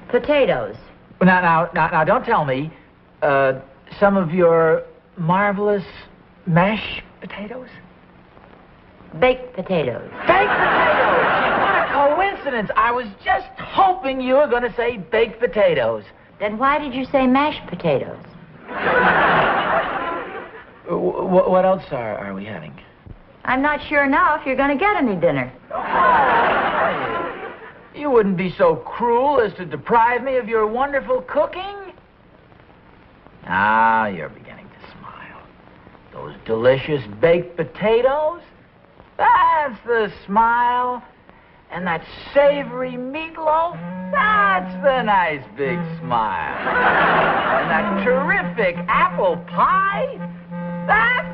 Potatoes. Now, don't tell me, some of your marvelous mashed potatoes? Baked potatoes. Baked potatoes! What a coincidence! I was just hoping you were going to say baked potatoes. Then why did you say mashed potatoes? What else are we having? I'm not sure now if you're going to get any dinner. Oh, you wouldn't be so cruel as to deprive me of your wonderful cooking? Now you're beginning to smile. Those delicious baked potatoes? That's the smile. And that savory meatloaf? That's the nice big smile. And that terrific apple pie? That's...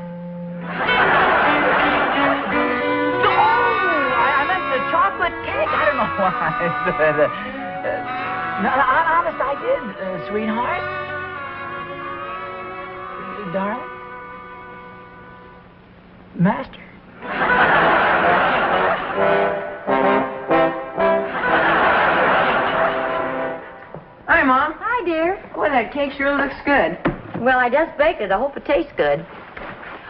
I meant the chocolate cake. I don't know why. No, honest, I did, sweetheart. Darling? Master? Hi, Mom. Hi, dear. Boy, that cake sure looks good. Well, I just baked it. I hope it tastes good.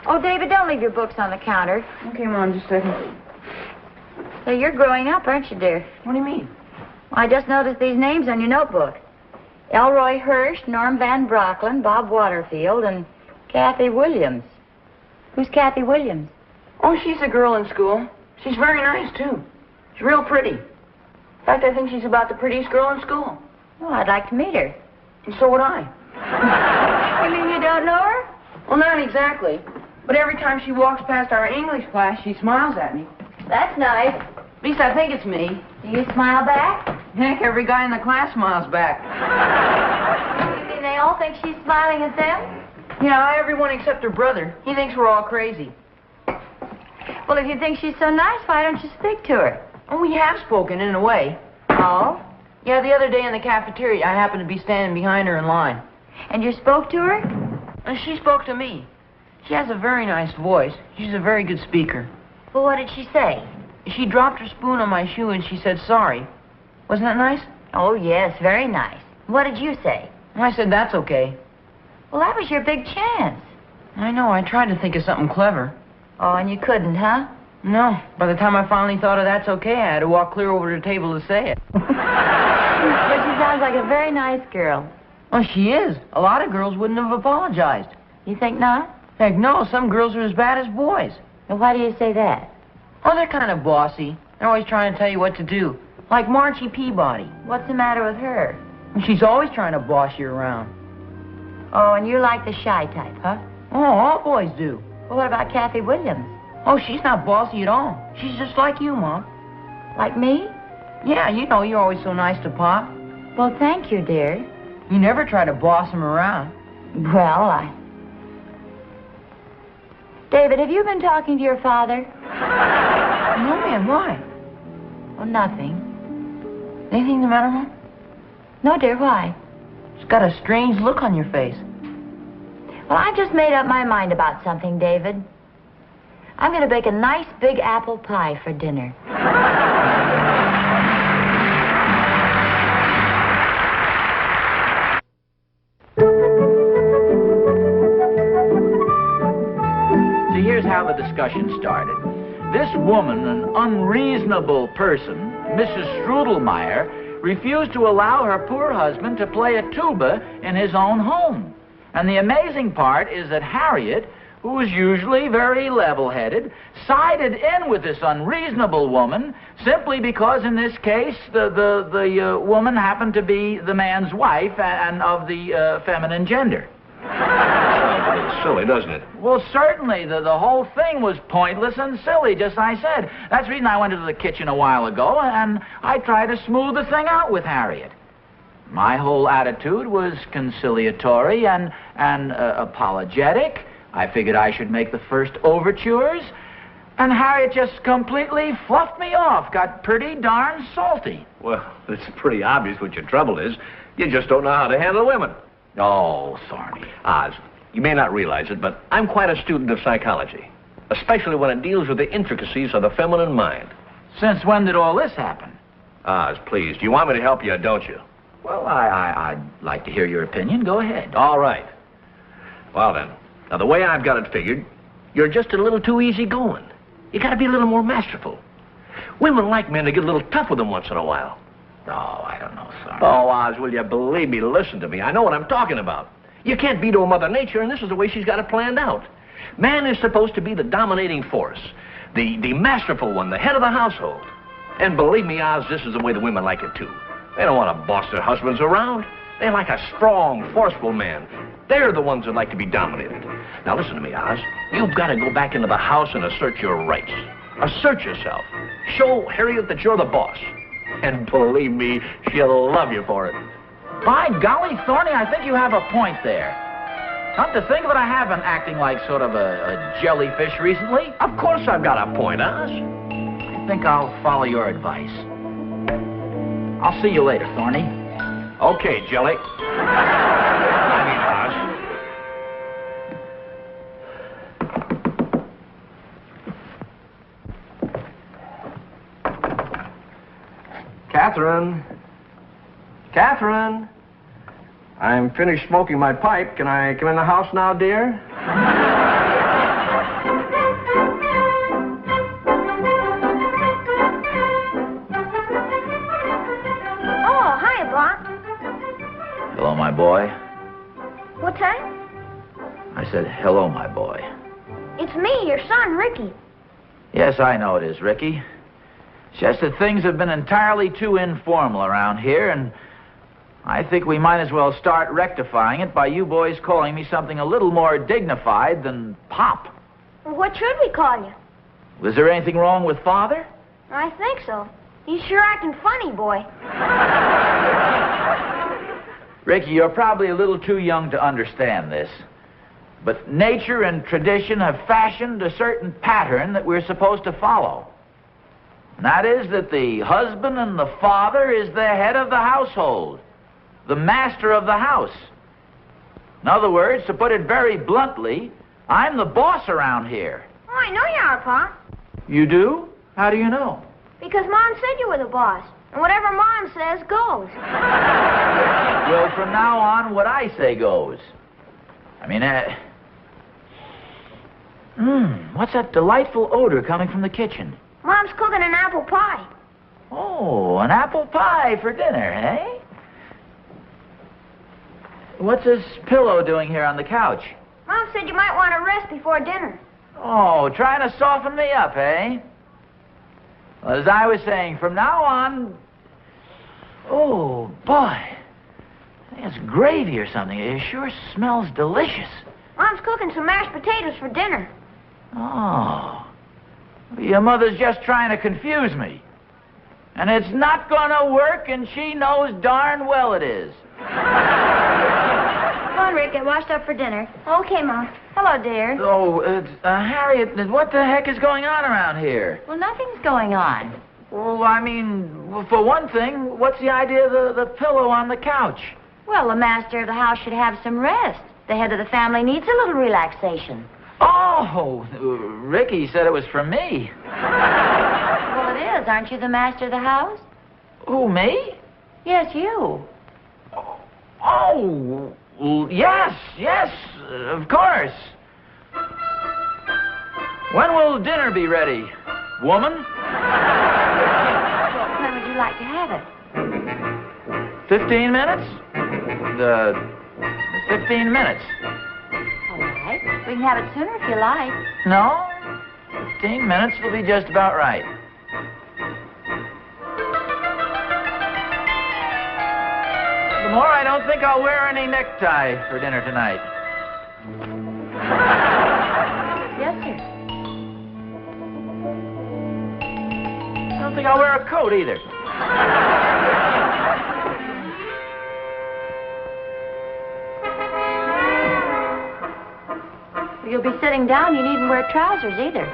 Oh, David, don't leave your books on the counter. Okay, Mom, just a second. So you're growing up, aren't you, dear? What do you mean? I just noticed these names on your notebook. Elroy Hirsch, Norm Van Brocklin, Bob Waterfield, and Kathy Williams. Who's Kathy Williams? Oh, she's a girl in school. She's very nice, too. She's real pretty. In fact, I think she's about the prettiest girl in school. Well, I'd like to meet her. And so would I. You mean you don't know her? Well, not exactly. But every time she walks past our English class, she smiles at me. That's nice. At least I think it's me. Do you smile back? Heck, every guy in the class smiles back. You mean they all think she's smiling at them? Yeah, everyone except her brother. He thinks we're all crazy. Well, if you think she's so nice, why don't you speak to her? Oh, we have spoken, in a way. Oh? Yeah, the other day in the cafeteria, I happened to be standing behind her in line. And you spoke to her? And she spoke to me. She has a very nice voice. She's a very good speaker. Well, what did she say? She dropped her spoon on my shoe and she said sorry. Wasn't that nice? Oh, yes, very nice. What did you say? I said, that's okay. Well, that was your big chance. I know, I tried to think of something clever. Oh, and you couldn't, huh? No, by the time I finally thought of that's okay, I had to walk clear over to the table to say it. But she sounds like a very nice girl. Well, she is. A lot of girls wouldn't have apologized. You think not? Heck, no, some girls are as bad as boys. And why do you say that? Oh, they're kind of bossy. They're always trying to tell you what to do. Like Marchie Peabody. What's the matter with her? She's always trying to boss you around. Oh, and you're like the shy type, huh? Oh, all boys do. Well, what about Kathy Williams? Oh, she's not bossy at all. She's just like you, Mom. Like me? Yeah, you know, you're always so nice to Pop. Well, thank you, dear. You never try to boss him around. Well, David, have you been talking to your father? No, ma'am, why? Oh, nothing. Anything the matter, Mom? No, dear, why? It's got a strange look on your face. Well, I've just made up my mind about something, David. I'm going to bake a nice big apple pie for dinner. See, here's how the discussion started. This woman, an unreasonable person, Mrs. Strudelmeyer, refused to allow her poor husband to play a tuba in his own home. And the amazing part is that Harriet, who is usually very level-headed, sided in with this unreasonable woman simply because in this case the woman happened to be the man's wife and of the feminine gender. Sounds a little silly, doesn't it? Well, certainly. The whole thing was pointless and silly, just as I said. That's the reason I went into the kitchen a while ago, and I tried to smooth the thing out with Harriet. My whole attitude was conciliatory and apologetic. I figured I should make the first overtures, and Harriet just completely fluffed me off, got pretty darn salty. Well, it's pretty obvious what your trouble is. You just don't know how to handle women. Oh, Thorny. Oz, you may not realize it, but I'm quite a student of psychology, especially when it deals with the intricacies of the feminine mind. Since when did all this happen? Oz, please, do you want me to help you or don't you? Well, I'd like to hear your opinion. Go ahead. All right. Well, then. Now, the way I've got it figured, you're just a little too easygoing. You gotta be a little more masterful. Women like men to get a little tough with them once in a while. Oh, I don't know, Thorny. Oh, Oz, will you believe me? Listen to me. I know what I'm talking about. You can't veto Mother Nature, and this is the way she's got it planned out. Man is supposed to be the dominating force, the masterful one, the head of the household. And believe me, Oz, this is the way the women like it, too. They don't want to boss their husbands around. They like a strong, forceful man. They're the ones that like to be dominated. Now, listen to me, Oz. You've got to go back into the house and assert your rights. Assert yourself. Show Harriet that you're the boss. And believe me, she'll love you for it. By golly, Thorny, I think you have a point there. Come to think of it, I have been acting like sort of a jellyfish recently. Of course I've got a point, Oz. I think I'll follow your advice. I'll see you later, Thorny. Okay, Jelly. I mean, Oz. Catherine. Catherine. I'm finished smoking my pipe. Can I come in the house now, dear? Oh, hi, Bob. Hello, my boy. What's that? I said, hello, my boy. It's me, your son, Ricky. Yes, I know it is, Ricky. It's just that things have been entirely too informal around here, and I think we might as well start rectifying it by you boys calling me something a little more dignified than Pop. Well, what should we call you? Was there anything wrong with Father? I think so. He's sure acting funny, boy. Ricky, you're probably a little too young to understand this. But nature and tradition have fashioned a certain pattern that we're supposed to follow. And that is that the husband and the father is the head of the household, the master of the house. In other words, to put it very bluntly, I'm the boss around here. Oh, I know you are, Pa. You do? How do you know? Because Mom said you were the boss. And whatever Mom says goes. Well, from now on, what I say goes. I mean, what's that delightful odor coming from the kitchen? Mom's cooking an apple pie. Oh, an apple pie for dinner, eh? What's this pillow doing here on the couch? Mom said you might want to rest before dinner. Oh, trying to soften me up, eh? Well, as I was saying, from now on... Oh, boy. I think it's gravy or something. It sure smells delicious. Mom's cooking some mashed potatoes for dinner. Oh. Your mother's just trying to confuse me. And it's not gonna work, and she knows darn well it is. Come on, Rick, get washed up for dinner. Okay, Mom. Hello, dear. Oh, Harriet, what the heck is going on around here? Well, nothing's going on. Well, I mean, for one thing, what's the idea of the pillow on the couch? Well, the master of the house should have some rest. The head of the family needs a little relaxation. Oh, Ricky said it was for me. Well, it is. Aren't you the master of the house? Who, me? Yes, you. Oh, yes, of course. When will dinner be ready, woman? Well, when would you like to have it? 15 minutes? The 15 minutes. All right. We can have it sooner if you like. No, 15 minutes will be just about right. More, I don't think I'll wear any necktie for dinner tonight. Yes, sir. I don't think I'll wear a coat either. You'll be sitting down. You needn't wear trousers either.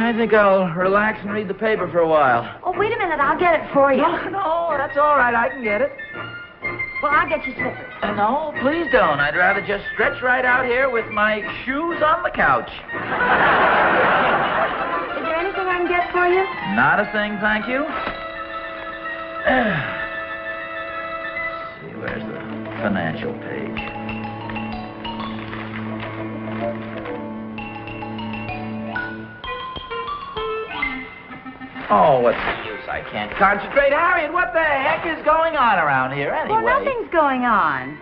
I think I'll relax and read the paper for a while. Oh, wait a minute. I'll get it for you. No, that's all right. I can get it. Well, I'll get you slippers. No, please don't. I'd rather just stretch right out here with my shoes on the couch. Is there anything I can get for you? Not a thing, thank you. Let's see, where's the financial page? Oh, what's the use? I can't concentrate. Harriet, what the heck is going on around here anyway? Well, nothing's going on.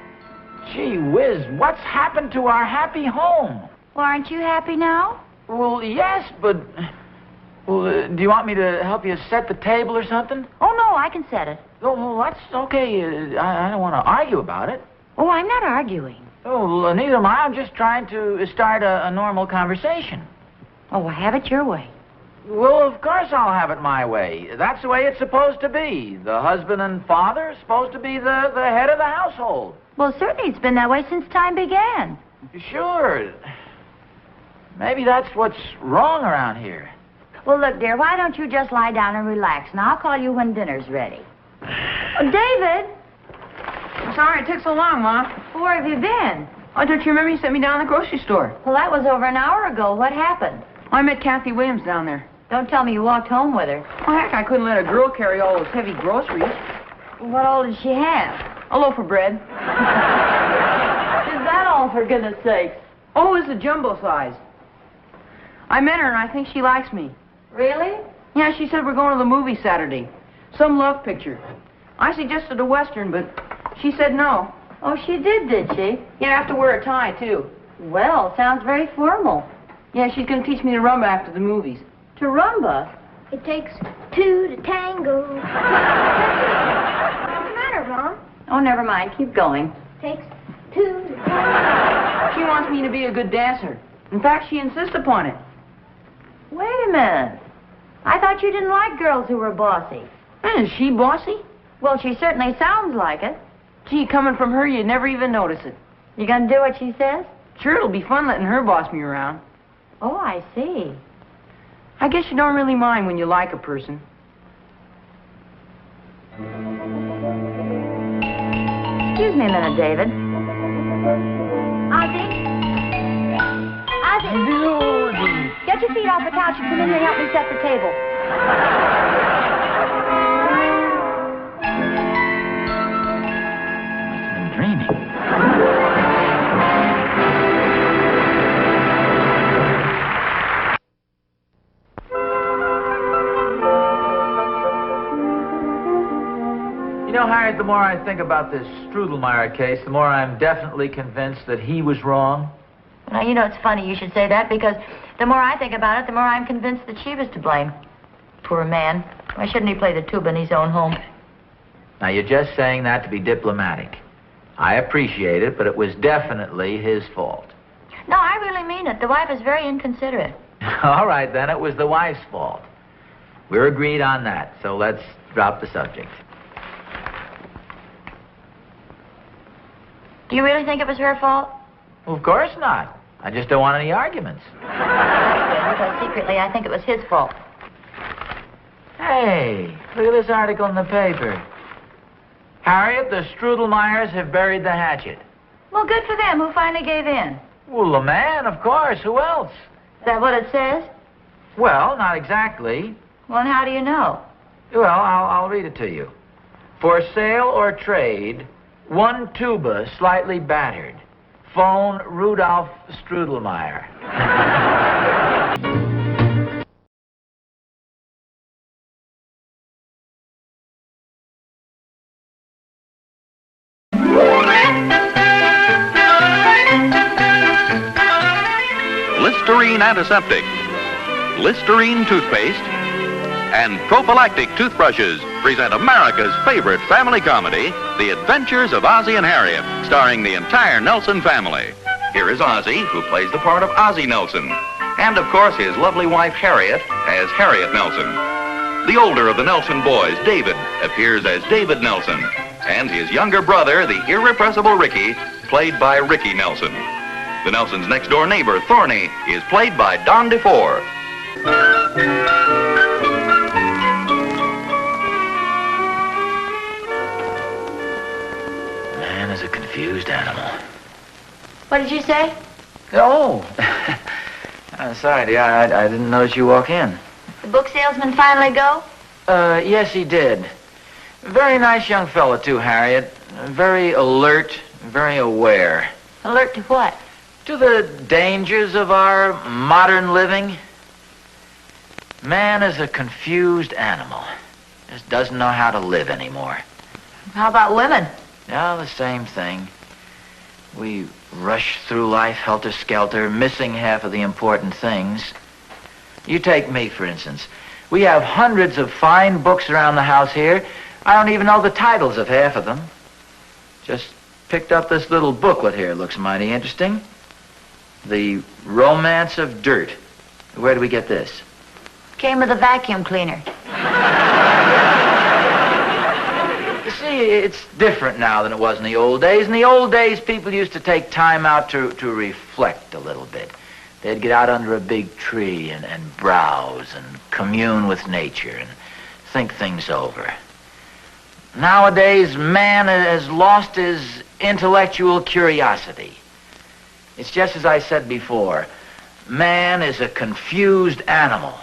Gee whiz, what's happened to our happy home? Well, aren't you happy now? Well, yes, but... Well, do you want me to help you set the table or something? Oh, no, I can set it. Oh, well, that's okay. I don't want to argue about it. Oh, I'm not arguing. Oh, well, neither am I. I'm just trying to start a normal conversation. Oh, well, have it your way. Well, of course I'll have it my way. That's the way it's supposed to be. The husband and father are supposed to be the head of the household. Well, certainly it's been that way since time began. Sure. Maybe that's what's wrong around here. Well, look, dear, why don't you just lie down and relax, and I'll call you when dinner's ready. Oh, David! I'm sorry it took so long, Ma. Well, where have you been? Oh, don't you remember you sent me down to the grocery store? Well, that was over an hour ago. What happened? I met Kathy Williams down there. Don't tell me you walked home with her. Oh, heck, I couldn't let a girl carry all those heavy groceries. What all did she have? A loaf of bread. Is that all, for goodness sakes? Oh, it's a jumbo size. I met her, and I think she likes me. Really? Yeah, she said we're going to the movie Saturday. Some love picture. I suggested a Western, but she said no. Oh, she did she? Yeah, I have to wear a tie, too. Well, sounds very formal. Yeah, she's going to teach me to rumba after the movies. To rumba? It takes two to tango. What's the matter, Mom? Oh, never mind. Keep going. Takes two to tango. She wants me to be a good dancer. In fact, she insists upon it. Wait a minute. I thought you didn't like girls who were bossy. Is she bossy? Well, she certainly sounds like it. Gee, coming from her, you'd never even notice it. You gonna do what she says? Sure, it'll be fun letting her boss me around. Oh, I see. I guess you don't really mind when you like a person. Excuse me a minute, David. Ozzie? Ozzie? Get your feet off the couch and come in here and help me set the table. I'm dreaming. You know, Harriet, the more I think about this Strudelmeyer case, the more I'm definitely convinced that he was wrong. Now, you know, it's funny you should say that because the more I think about it, the more I'm convinced that she was to blame. Poor man. Why shouldn't he play the tuba in his own home? Now, you're just saying that to be diplomatic. I appreciate it, but it was definitely his fault. No, I really mean it. The wife is very inconsiderate. All right, then, it was the wife's fault. We're agreed on that, so let's drop the subject. Do you really think it was her fault? Well, of course not. I just don't want any arguments. Because secretly I think it was his fault. Hey, look at this article in the paper. Harriet, the Strudelmeyers have buried the hatchet. Well, good for them. Who finally gave in? Well, the man, of course. Who else? Is that what it says? Well, not exactly. Well, and how do you know? Well, I'll read it to you. For sale or trade, one tuba slightly battered. Phone Rudolph Strudelmeyer. Listerine antiseptic, Listerine toothpaste, and prophylactic toothbrushes present America's favorite family comedy, The Adventures of Ozzie and Harriet, starring the entire Nelson family. Here is Ozzie, who plays the part of Ozzie Nelson, and of course his lovely wife Harriet as Harriet Nelson. The older of the Nelson boys, David, appears as David Nelson, and his younger brother, the irrepressible Ricky, played by Ricky Nelson. The Nelson's next-door neighbor, Thorny, is played by Don DeFore. Man is a confused animal. What did you say? Oh, I'm sorry, dear. I didn't notice you walk in. The book salesman finally go? Yes, he did. Very nice young fella, too, Harriet. Very alert, very aware. Alert to what? To the dangers of our modern living. Man is a confused animal. Just doesn't know how to live anymore. How about women? Yeah, the same thing. We rush through life helter-skelter, missing half of the important things. You take me, for instance. We have hundreds of fine books around the house here. I don't even know the titles of half of them. Just picked up this little booklet here. Looks mighty interesting. The Romance of Dirt. Where do we get this? Came with a vacuum cleaner. You see, it's different now than it was in the old days. In the old days, people used to take time out to reflect a little bit. They'd get out under a big tree and browse and commune with nature and think things over. Nowadays, man has lost his intellectual curiosity. It's just as I said before. Man is a confused animal.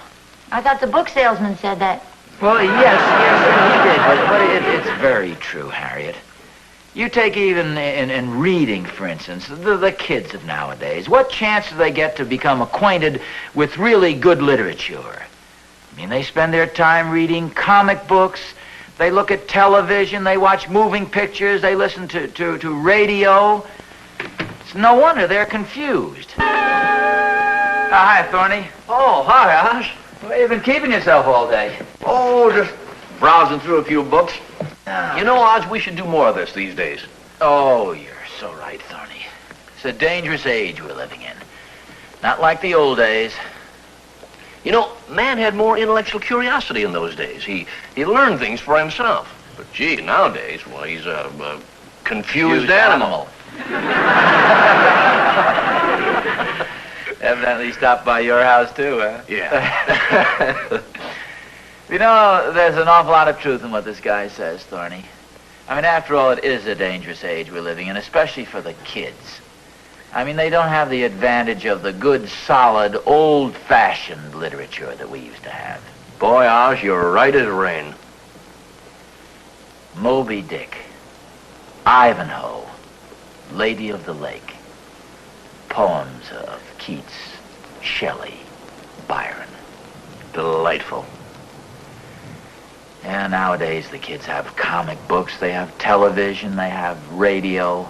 I thought the book salesman said that. Well, yes, he did, but it's very true, Harriet. You take even in reading, for instance, the kids of nowadays. What chance do they get to become acquainted with really good literature? I mean, they spend their time reading comic books, they look at television, they watch moving pictures, they listen to radio. It's no wonder they're confused. Hi, Thorny. Oh, hi, Oz. Where you been keeping yourself all day? Oh, just browsing through a few books. Ah. You know, Oz, we should do more of this these days. Oh, you're so right, Thorny. It's a dangerous age we're living in. Not like the old days. You know, man had more intellectual curiosity in those days. He learned things for himself. But gee, nowadays, well, he's a confused animal. Evidently stopped by your house, too, huh? Yeah. You know, there's an awful lot of truth in what this guy says, Thorny. I mean, after all, it is a dangerous age we're living in, especially for the kids. I mean, they don't have the advantage of the good, solid, old-fashioned literature that we used to have. Boy, Oz, you're right as rain. Moby Dick, Ivanhoe, Lady of the Lake, poems of Keats, Shelley, Byron. Delightful. Yeah, nowadays the kids have comic books, they have television, they have radio,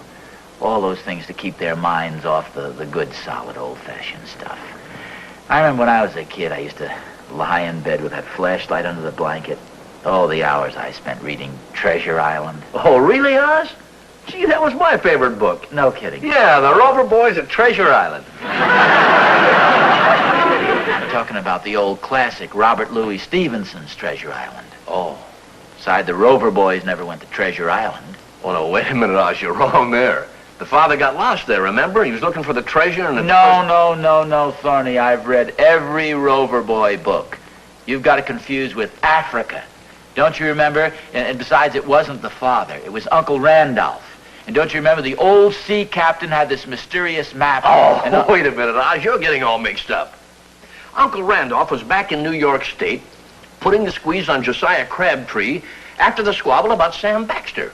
all those things to keep their minds off the good, solid, old-fashioned stuff. I remember when I was a kid, I used to lie in bed with that flashlight under the blanket. Oh, the hours I spent reading Treasure Island. Oh, really, Oz? Gee, that was my favorite book. No kidding. Yeah, the Rover Boys at Treasure Island. I'm talking about the old classic, Robert Louis Stevenson's Treasure Island. Oh. Besides, the Rover Boys never went to Treasure Island. Oh, no, wait a minute, Oz, you're wrong there. The father got lost there, remember? He was looking for the treasure and... No, Thorny. I've read every Rover Boy book. You've got it confused with Africa. Don't you remember? And besides, it wasn't the father. It was Uncle Randolph. And don't you remember the old sea captain had this mysterious map? Oh, wait a minute, Oz. You're getting all mixed up. Uncle Randolph was back in New York State putting the squeeze on Josiah Crabtree after the squabble about Sam Baxter.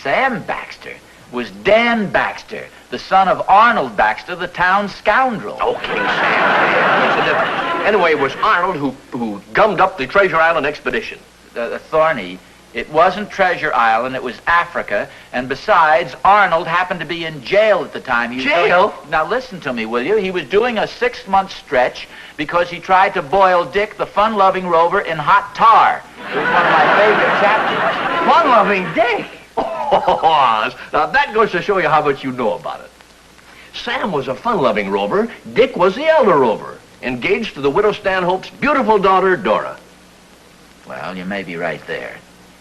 Sam Baxter was Dan Baxter, the son of Arnold Baxter, the town scoundrel. Okay, Sam. Yeah, what's the difference? Anyway, it was Arnold who gummed up the Treasure Island expedition. Thorny, it wasn't Treasure Island, it was Africa. And besides, Arnold happened to be in jail at the time. Jail? Now listen to me, will you? He was doing a 6-month stretch because he tried to boil Dick, the fun-loving rover, in hot tar. It was one of my favorite chapters. Fun-loving Dick? Oh, Oz. Now that goes to show you how much you know about it. Sam was a fun-loving rover. Dick was the elder rover, engaged to the widow Stanhope's beautiful daughter, Dora. Well, you may be right there.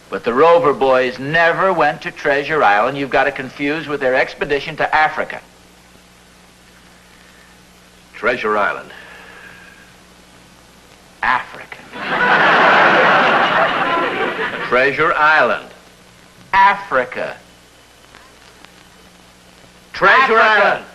But the Rover Boys never went to Treasure Island. You've got it confused with their expedition to Africa. Treasure Island. Africa. Treasure Island. Africa. Treasure Africa. Island.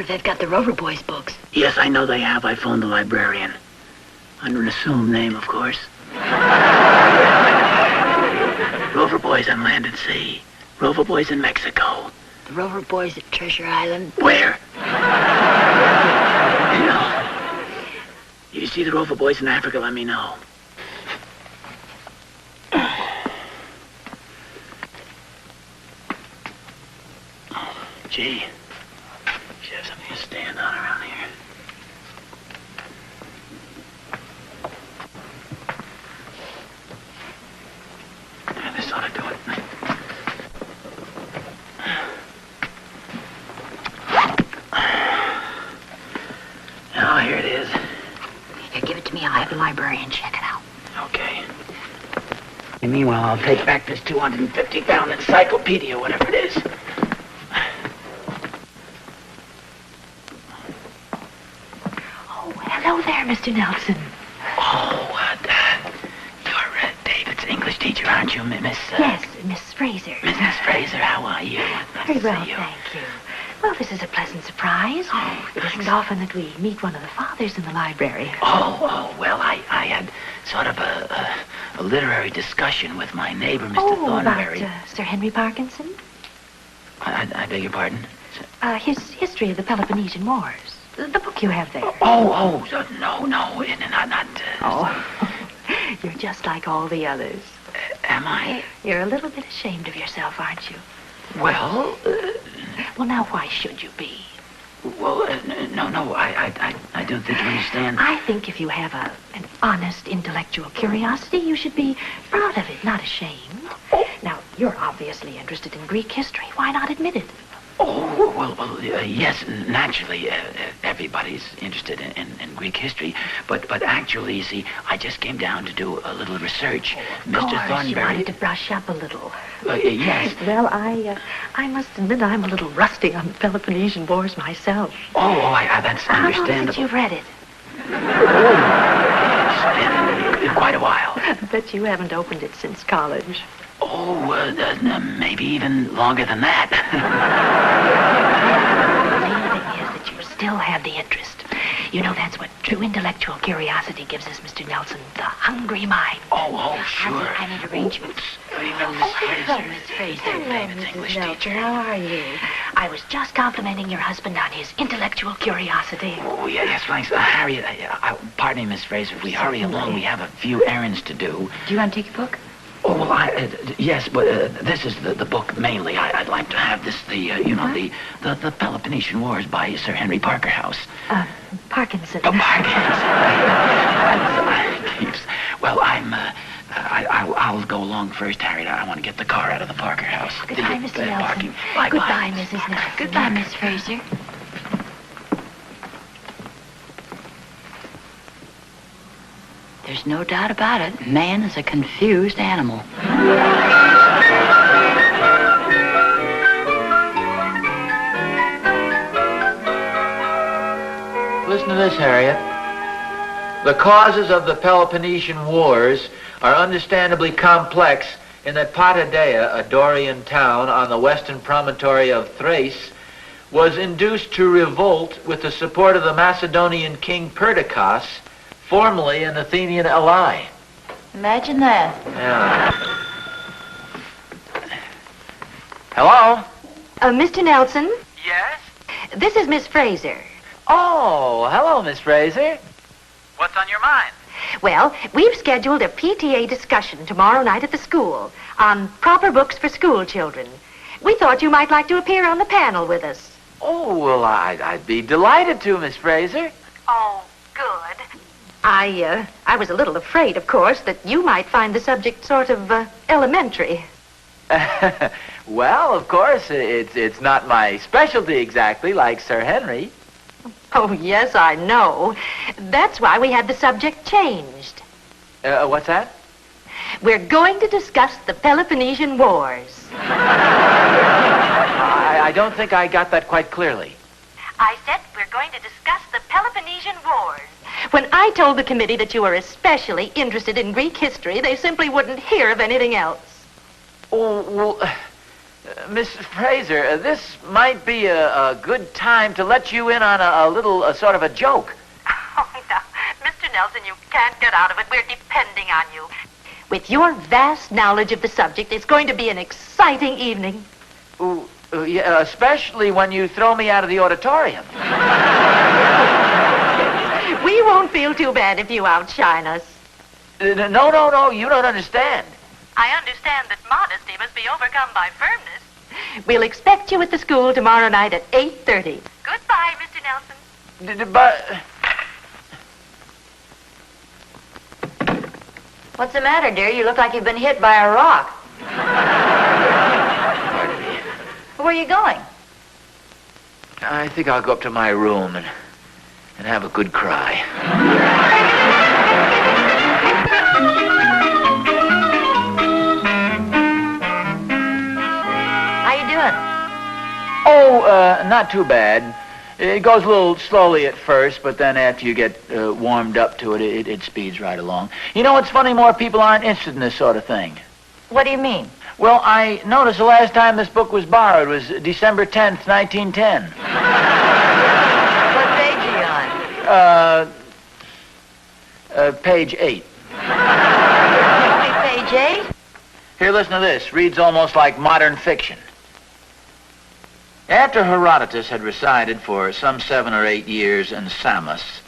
They've got the Rover Boys books. Yes, I know they have. I phoned the librarian. Under an assumed name, of course. Rover Boys on land and sea. Rover Boys in Mexico. The Rover Boys at Treasure Island. Where? No. If you see the Rover Boys in Africa, let me know. gee. Should have something to stand on around here. Yeah, this ought to do it. Oh, here it is. Here, give it to me. I'll have the librarian check it out. Okay. And meanwhile, I'll take back this 250-pound encyclopedia, whatever it is. Oh, hello there, Mr. Nelson. Oh, you're David's English teacher, aren't you, Miss? Yes, Miss Fraser. Mrs. Fraser, how are you? Nice Very to well, see you. thank you. Well, this is a pleasant surprise. Oh, it isn't often that we meet one of the fathers in the library. Well, I had sort of a literary discussion with my neighbor, Mr. Thornberry. About Sir Henry Parkinson? I beg your pardon? His history of the Peloponnesian Wars. The book you have there. No, not. Oh, you're just like all the others. Am I? You're a little bit ashamed of yourself, aren't you? Well, Well, now, why should you be? well, no, I don't think you understand. I think if you have an honest intellectual curiosity, you should be proud of it, not ashamed. Now, you're obviously interested in Greek history. Why not admit it? Yes, naturally, everybody's interested in Greek history, but actually, you see, I just came down to do a little research. Of course, you wanted to brush up a little. Yes. Well, I must admit I'm a little rusty on the Peloponnesian Wars myself. That's How long since understandable. you've read it? It's been quite a while. I bet you haven't opened it since college. Maybe even longer than that. The main thing is that you still have the interest. You know, that's what true intellectual curiosity gives us, Mr. Nelson. The hungry mind. Sure. I need arrangements. Hello, Miss Fraser. David's English teacher. How are you? I was just complimenting your husband on his intellectual curiosity. Yes, thanks. Harriet, pardon me, Miss Fraser. If we hurry along, we have a few errands to do. Do you want to take your book? Yes, but this is the book mainly. I'd like to have this, the Peloponnesian Wars by Sir Henry Parkerhouse. Parkinson. Parkinson. Well, I'll go along first, Harriet. I want to get the car out of the Parker house. Goodbye, Mr. Nelson. Bye-bye. Goodbye, Mrs. Nelson. Goodbye, Miss Fraser. There's no doubt about it. Man is a confused animal. Listen to this, Harriet. The causes of the Peloponnesian Wars are understandably complex in that Patadeia, a Dorian town on the western promontory of Thrace, was induced to revolt with the support of the Macedonian king Perdiccas, formerly an Athenian ally. Imagine that. Yeah. Hello? Mr. Nelson? Yes? This is Miss Fraser. Oh, hello, Miss Fraser. What's on your mind? Well, we've scheduled a PTA discussion tomorrow night at the school on proper books for school children. We thought you might like to appear on the panel with us. Oh, well, I'd be delighted to, Miss Fraser. Oh, good. I was a little afraid, of course, that you might find the subject sort of elementary. Well, of course, it's not my specialty exactly, like Sir Henry. Oh, yes, I know. That's why we had the subject changed. What's that? We're going to discuss the Peloponnesian Wars. I don't think I got that quite clearly. I said we're going to discuss the Peloponnesian Wars. When I told the committee that you were especially interested in Greek history, they simply wouldn't hear of anything else. Oh, well, Miss Fraser, this might be a good time to let you in on a little sort of a joke. Oh, no. Mr. Nelson, you can't get out of it. We're depending on you. With your vast knowledge of the subject, it's going to be an exciting evening. Yeah, especially when you throw me out of the auditorium. We won't feel too bad if you outshine us. No, you don't understand. I understand that modesty must be overcome by firmness. We'll expect you at the school tomorrow night at 8:30. Goodbye, Mr. Nelson. What's the matter, dear? You look like you've been hit by a rock. Pardon me. Where are you going? I think I'll go up to my room and have a good cry. How you doing? Oh, not too bad. It goes a little slowly at first, but then after you get warmed up to it, it speeds right along. You know, it's funny, more people aren't interested in this sort of thing. What do you mean? Well, I noticed the last time this book was borrowed was December 10th, 1910. What page are you on? Page 8. Only page 8? Here, listen to this. Reads almost like modern fiction. After Herodotus had resided for some 7 or 8 years in Samos,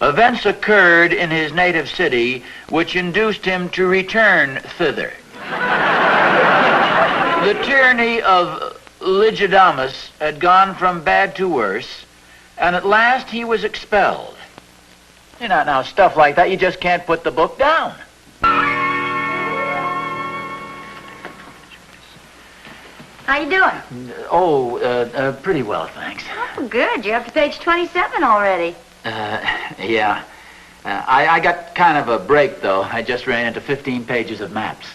events occurred in his native city which induced him to return thither. The tyranny of Lygidamus had gone from bad to worse, and at last he was expelled. You know, now, stuff like that, you just can't put the book down. How you doing? Pretty well, thanks. Oh, good. You're up to page 27 already. Yeah. I got kind of a break, though. I just ran into 15 pages of maps.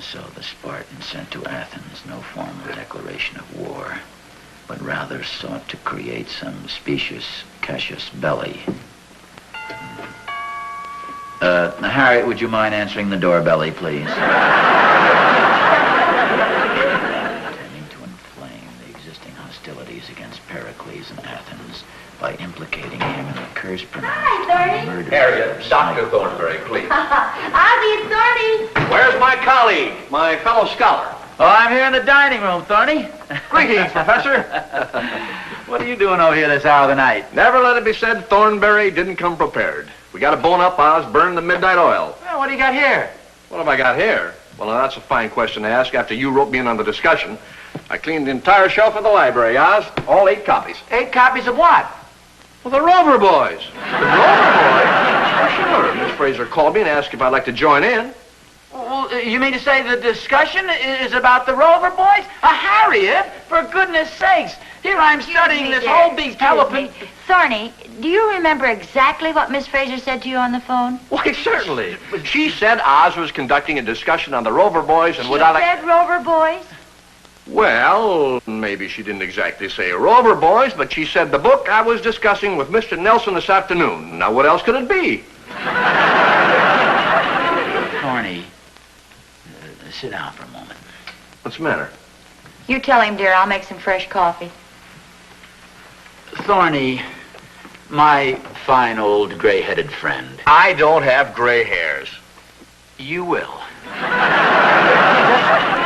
So the Spartans sent to Athens no formal declaration of war, but rather sought to create some specious casus belli. Harriet, would you mind answering the doorbell, please? Intending to inflame the existing hostilities against Pericles in Athens by implicating him in the curse pronounced on the murder. Harriet, Dr. Thornberry, please. Ozzie, it's Thorny. Where's my colleague, my fellow scholar? Oh, I'm here in the dining room, Thorny. Greetings, Professor. What are you doing over here this hour of the night? Never let it be said Thornberry didn't come prepared. We got to bone up Oz, burn the midnight oil. Well, what do you got here? What have I got here? Well, now, that's a fine question to ask after you roped me in on the discussion. I cleaned the entire shelf of the library, Oz. All 8 copies. 8 copies of what? Well, the Rover Boys. The Rover Boys? Oh, sure. Miss Fraser called me and asked if I'd like to join in. Well, you mean to say the discussion is about the Rover Boys? Harriet, for goodness sakes. Here I'm studying this whole big telephone. Thorny, do you remember exactly what Miss Fraser said to you on the phone? Why, certainly. She said Oz was conducting a discussion on the Rover Boys and would I like... She said Rover Boys? Well, maybe she didn't exactly say Rover Boys, but she said the book I was discussing with Mr. Nelson this afternoon. Now, what else could it be? Thorny, sit down for a moment. What's the matter? You tell him, dear. I'll make some fresh coffee. Thorny, my fine old gray-headed friend. I don't have gray hairs. You will.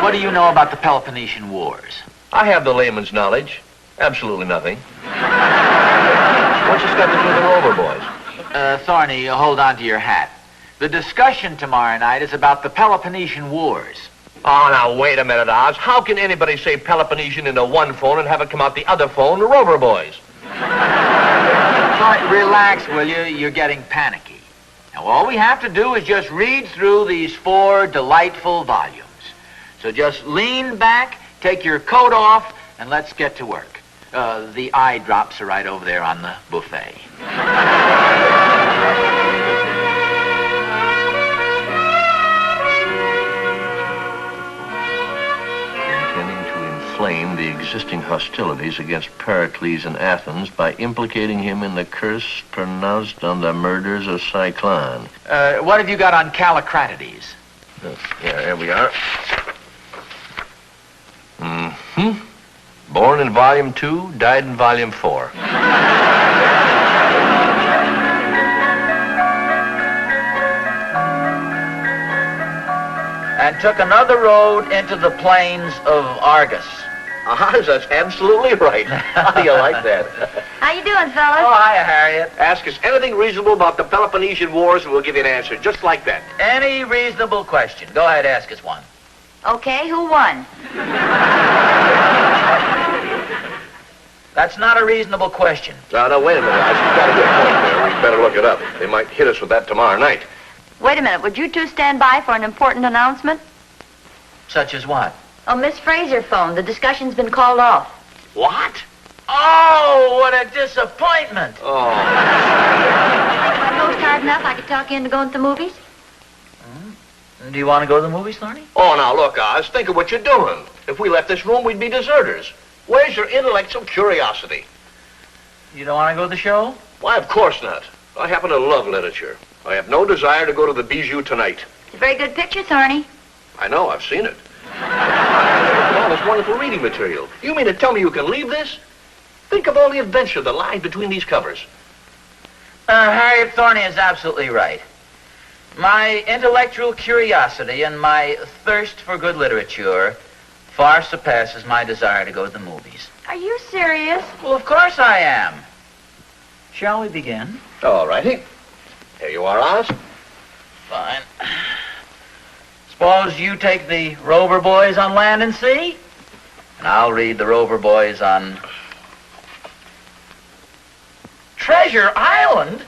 What do you know about the Peloponnesian Wars? I have the layman's knowledge. Absolutely nothing. What's this got to do with the Rover Boys? Thorny, hold on to your hat. The discussion tomorrow night is about the Peloponnesian Wars. Oh, now, wait a minute, Oz. How can anybody say Peloponnesian into one phone and have it come out the other phone, the Rover Boys? Thorny, relax, will you? You're getting panicky. Now, all we have to do is just read through these 4 delightful volumes. So just lean back, take your coat off, and let's get to work. The eye drops are right over there on the buffet. Inflame the existing hostilities against Pericles in Athens by implicating him in the curse pronounced on the murders of Cyclone. What have you got on Callicratides? Yeah, here we are. Born in Volume 2, died in Volume 4. And took another road into the plains of Argus. Oz, that's absolutely right. How do you like that? How you doing, fellas? Oh, hiya, Harriet. Ask us anything reasonable about the Peloponnesian Wars, and we'll give you an answer, just like that. Any reasonable question. Go ahead, ask us one. Okay, who won? That's not a reasonable question. No, wait a minute, Oz. You've got a good point there. We'd better look it up. They might hit us with that tomorrow night. Wait a minute. Would you two stand by for an important announcement? Such as what? Oh, Miss Fraser phoned. The discussion's been called off. What? Oh, what a disappointment. Oh. If I post hard enough, I could talk you into going to the movies? Do you want to go to the movies, Thorny? Oh, now, look, Oz, think of what you're doing. If we left this room, we'd be deserters. Where's your intellectual curiosity? You don't want to go to the show? Why, of course not. I happen to love literature. I have no desire to go to the Bijou tonight. It's a very good picture, Thorny. I know, I've seen it. All this wonderful reading material. You mean to tell me you can leave this? Think of all the adventure that lies between these covers. Harriet, Thorny is absolutely right. My intellectual curiosity and my thirst for good literature far surpasses my desire to go to the movies. Are you serious? Well, of course I am. Shall we begin? All righty. Here you are, Oz. Fine. Suppose you take the Rover Boys on Land and Sea, and I'll read the Rover Boys on Treasure Island.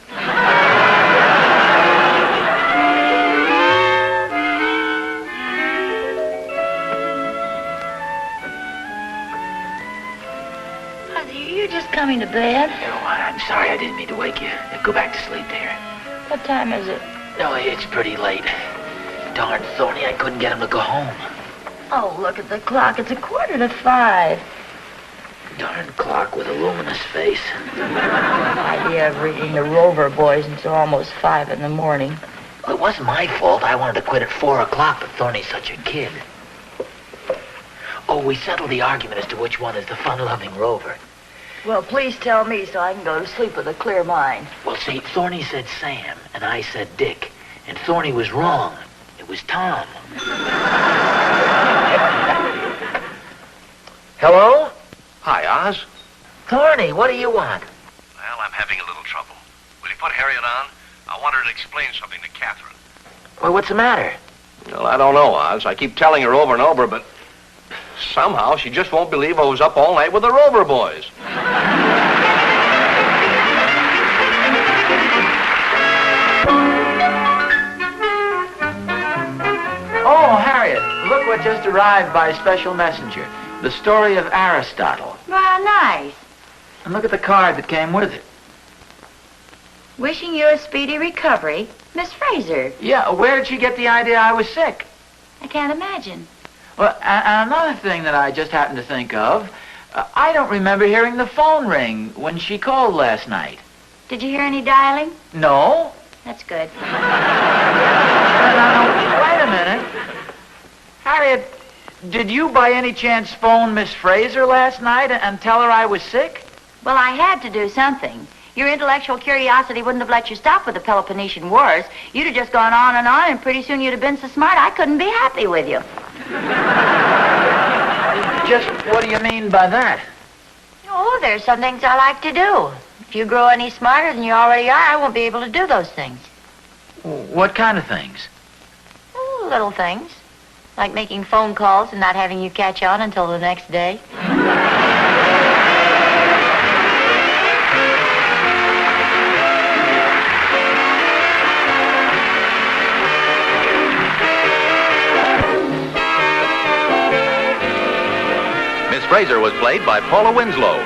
You're just coming to bed. Oh, I'm sorry, I didn't mean to wake you. Go back to sleep there. What time is it? No, it's pretty late. Darn Thorny, I couldn't get him to go home. Oh, look at the clock. It's 4:45. Darn clock with a luminous face. Idea of reading the Rover Boys until almost 5 in the morning. Well, it wasn't my fault. I wanted to quit at 4 o'clock, but Thorny's such a kid. Oh, we settled the argument as to which one is the fun-loving Rover. Well, please tell me so I can go to sleep with a clear mind. Well, see, Thorny said Sam, and I said Dick. And Thorny was wrong. It was Tom. Hello? Hi, Oz. Thorny, what do you want? Well, I'm having a little trouble. Will you put Harriet on? I want her to explain something to Catherine. Well, what's the matter? Well, I don't know, Oz. I keep telling her over and over, but somehow she just won't believe I was up all night with the Rover Boys. Oh, Harriet, look what just arrived by special messenger. The story of Aristotle. Well, nice. And look at the card that came with it. Wishing you a speedy recovery, Miss Fraser. Yeah, where'd she get the idea I was sick? I can't imagine. Well, another thing that I just happened to think of, I don't remember hearing the phone ring when she called last night. Did you hear any dialing? No. That's good. Now, wait a minute. Harriet, did you by any chance phone Miss Fraser last night and tell her I was sick? Well, I had to do something. Your intellectual curiosity wouldn't have let you stop with the Peloponnesian Wars. You'd have just gone on, and pretty soon you'd have been so smart I couldn't be happy with you. Just what do you mean by that? Oh, there's some things I like to do. If you grow any smarter than you already are, I won't be able to do those things. What kind of things? Oh, little things. Like making phone calls and not having you catch on until the next day. Miss Fraser was played by Paula Winslow.